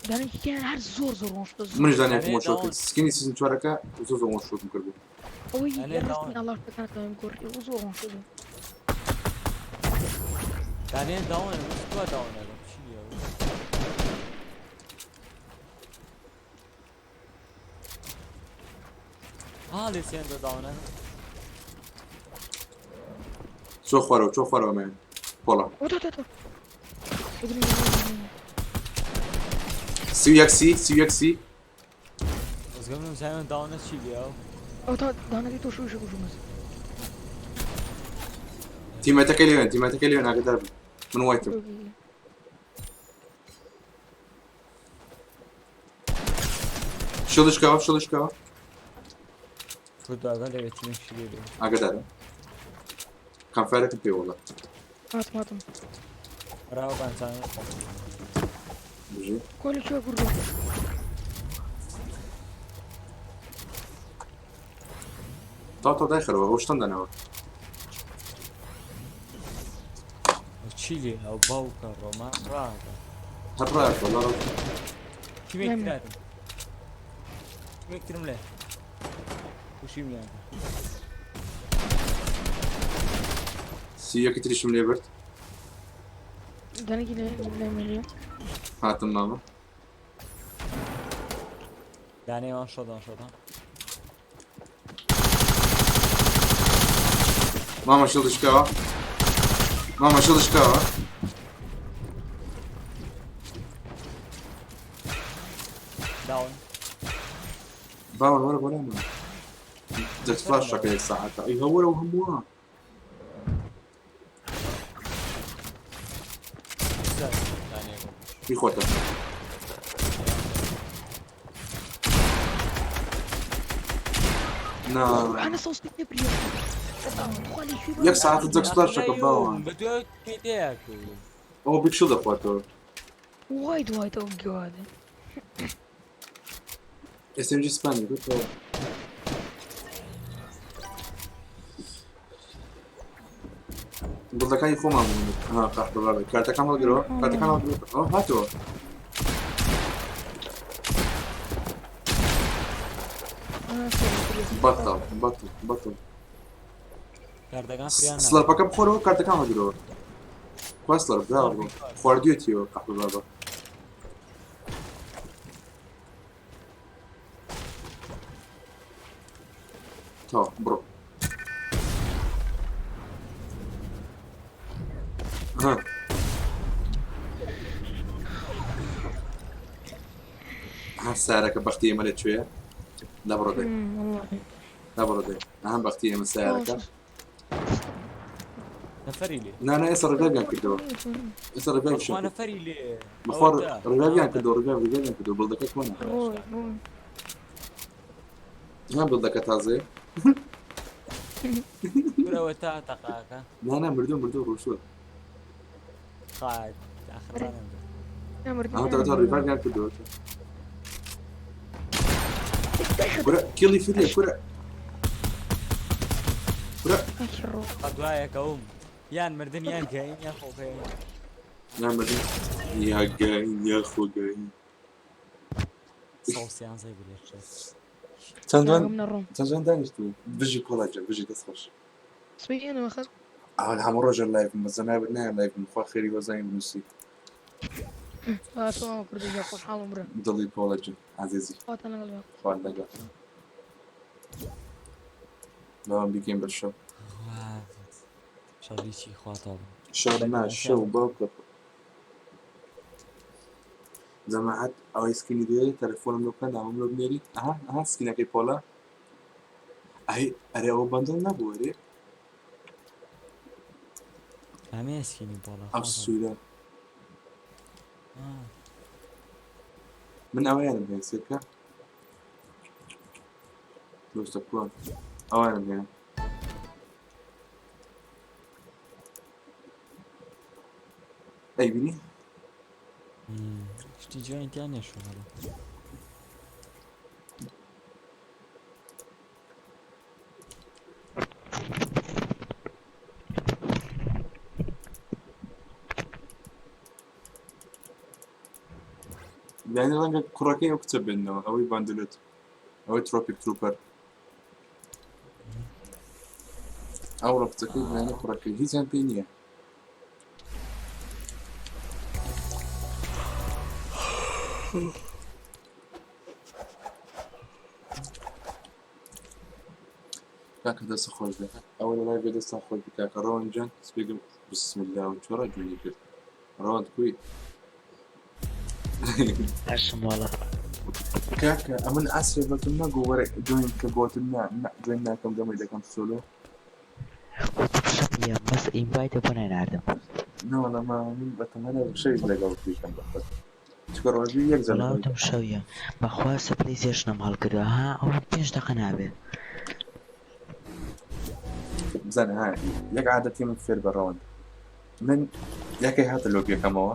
دانێکیان هەر زۆر ڕۆژ منیش دانەیەکم وان شۆت کرد سکینی سیزن 4ەکە زۆر وان شۆتم کردبوو ئەوەی ئەڵڵا بکاتەوەم گۆڕی زۆر ڕۆژ شدم دانێن داوانە دوا داوانەکەم چییە لێ سێندە داوانە چۆ خوارەوە مێن پۆڵە سی ئەزگەم زایان داوانە چی لێەوە ئەو تا دانەکەی تۆ شوشە کوژمەس تیمەتەکەی لێوێن ئاگادار بن من وایتم شڵشکاوە خودداگە لەوێتیمەشی لێ ئاگادارە کامفارەکەم پێ وەڵات هاتم ڕاوە بانزانە بژێ کۆلی چوە گوڕۆ تا دایخەرەوە ئەو شتەم دەنەوە چی لێ ئەو باوکە ڕۆما ڕاکە هەر ڕایە وەڵا تیمێکترم لێ خوشیم لێ سیەکی تریشم لێ برد دانێکی لە مێنێ هاتم مامە دانێوان شۆدان مامە شڵشکاوە داون باوە وەرە بۆ لامە دەست فلاشەکە یەک ساعەتە ئەی هەوەرەوە هەمووە بیخۆتە أنا صوصتي بريء. یەک ساعت دەست فلاشەکە باوە بەدوای پێدەیە ئەوە بیکشڵ دەخواتەوە وايد أوقع هذا. SMG سپانی گوتەوە گوڵەکانی خۆمان قەحبەڵێ کارتەکان هەڵگرەوە هاتەوە بەتڵ کاردەکان فریان سلەرپەکە بخۆرەوە کارتەکان هەڵگرەوە خوا سلەرپ داوە خواردوێتیەوە قەحبەڵە تا بڕۆ سارەکە بەختی ئێمە لەکوێیە نەبڕۆ دەی ئەم بەختی ئێمە سارەکە نەفەری لێ نانە ئێستا ڕێگاویان کردەوە ئێستا ڕێگاوی نەفەری لێ بەخوا ڕێگاویان کردەوە ڕێگاویان کردەوە بڵدەکە کۆنە هەم بڵدەکە تازەیە برەوە تا تەقاکە نانە مردوو ڕووشوە خاک ئاخرانم تا ڕێگاویان کردەوە كيلي فيديو كرة دوایەکەوم یان مردن یان گەین یان خۆگەین يا جاين يا خوجاين سۆسیان زەی بێت تنجان دانشتو بيجي كولاجا بيجي تصفش سوي أنا واخد الحمد رجل لايف مزنا بدنا لايف من خوا خيري وزين بنسي سلام كردي يا خوش حال عمره ضلي كولاجا عزيزي فاتنا قلبي خوان لقى لا بيجين بالشو شەڕیکی خواتەوە شو شو باوكر جماعت او سكيني دي تليفونم لو كان عملو بنيري اها سكينك بولا اي اري او بندل نبوري همه اسکینی بالا ئەو سوورە من ئەوەیانم هەیە سێکە دۆستە کووە ئەوانم هەیە ئەیبینی شتی جوایتیان نێشوە هەڵە یعنی ڕەنگە کوڕەکەی ئەو کچە بێنەوە ئەوەی باندلێت ئەوەی ترۆپیک تروپەر ئەو ڕەقچەکەی یعنی کوڕەکەی هیچیان پێی نییە کاکە دەستە خۆش بێت ئەوە لە لای بێ دەستا خۆش بێت کاکە ڕەوەنجان سپێگم بسم الله و چۆڕە جوێنی کرد ڕەوەند کوی هەشم وەڵە کاکە ئەمن ئاسێ بەتم نەگۆ وەرە جوێن کە بۆتم جوێن ناکەم دەمەی دەکەم سۆلۆ شەپیە بەس ئینڤایتە بۆ نەناردم نەوەڵەما من بەتەمەنە شەویت لەگەڵ بیکەم بەخۆت چکە ڕۆژی یەک وەڵاوتم شەویە بەخوا سپلەی زێشنم هەڵکردووە ها ئەو 5 دقە نابێ بزانە ها یەک عادەتی من فێر بەڕەوەند من یەکەی هاتە لۆبیەکەمەوە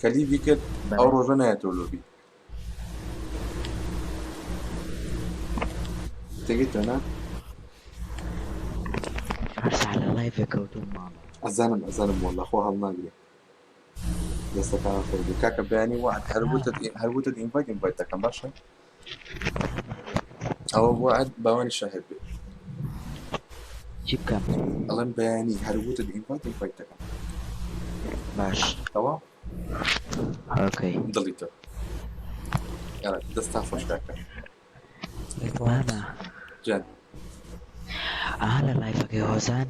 کە لیڤی کرد ئەو ڕۆژە نایەتەوە لۆبی تێگەیتەوە نا هەرسا لە لایڤێ کەوتوم ماڵە ئەزانم وەڵا خۆ هەڵناگرێ دەستەکان خۆ بێ کاکە بەیانی وعد هەربووتت ئینڤایت دەکەم باشە ئەوە وعد باوانی شاهد بێ چی بکەم ئەڵێن بەیانی هەربووتت ئینڤایت دەکەم باش ئەوە ئۆکەی دڵیتەوە دەستا خۆش کاکە مامە جان ئاها لە لایڤەکەی هۆزان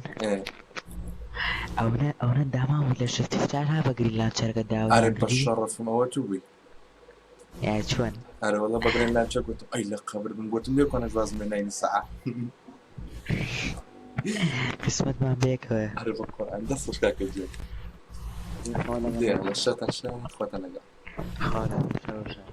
ئەوە داماوی لە شفتیفتار ها بە گریلانچەرگە ئارێ داوای بەشەڕەفم ئەوە تو بووی یا چۆن ئارەوەڵە بەگرێن لانچە گوتم ئەی لە قەبر بم گوتم لێ کۆنە ژوازمێ ناینی سەعە قسمەتمان بێکەوە ئارێ بە قۆرئان دەست خۆش کاکە جێ دێ لە شەتە خۆتە لەگەڵ خاڵە شەوشە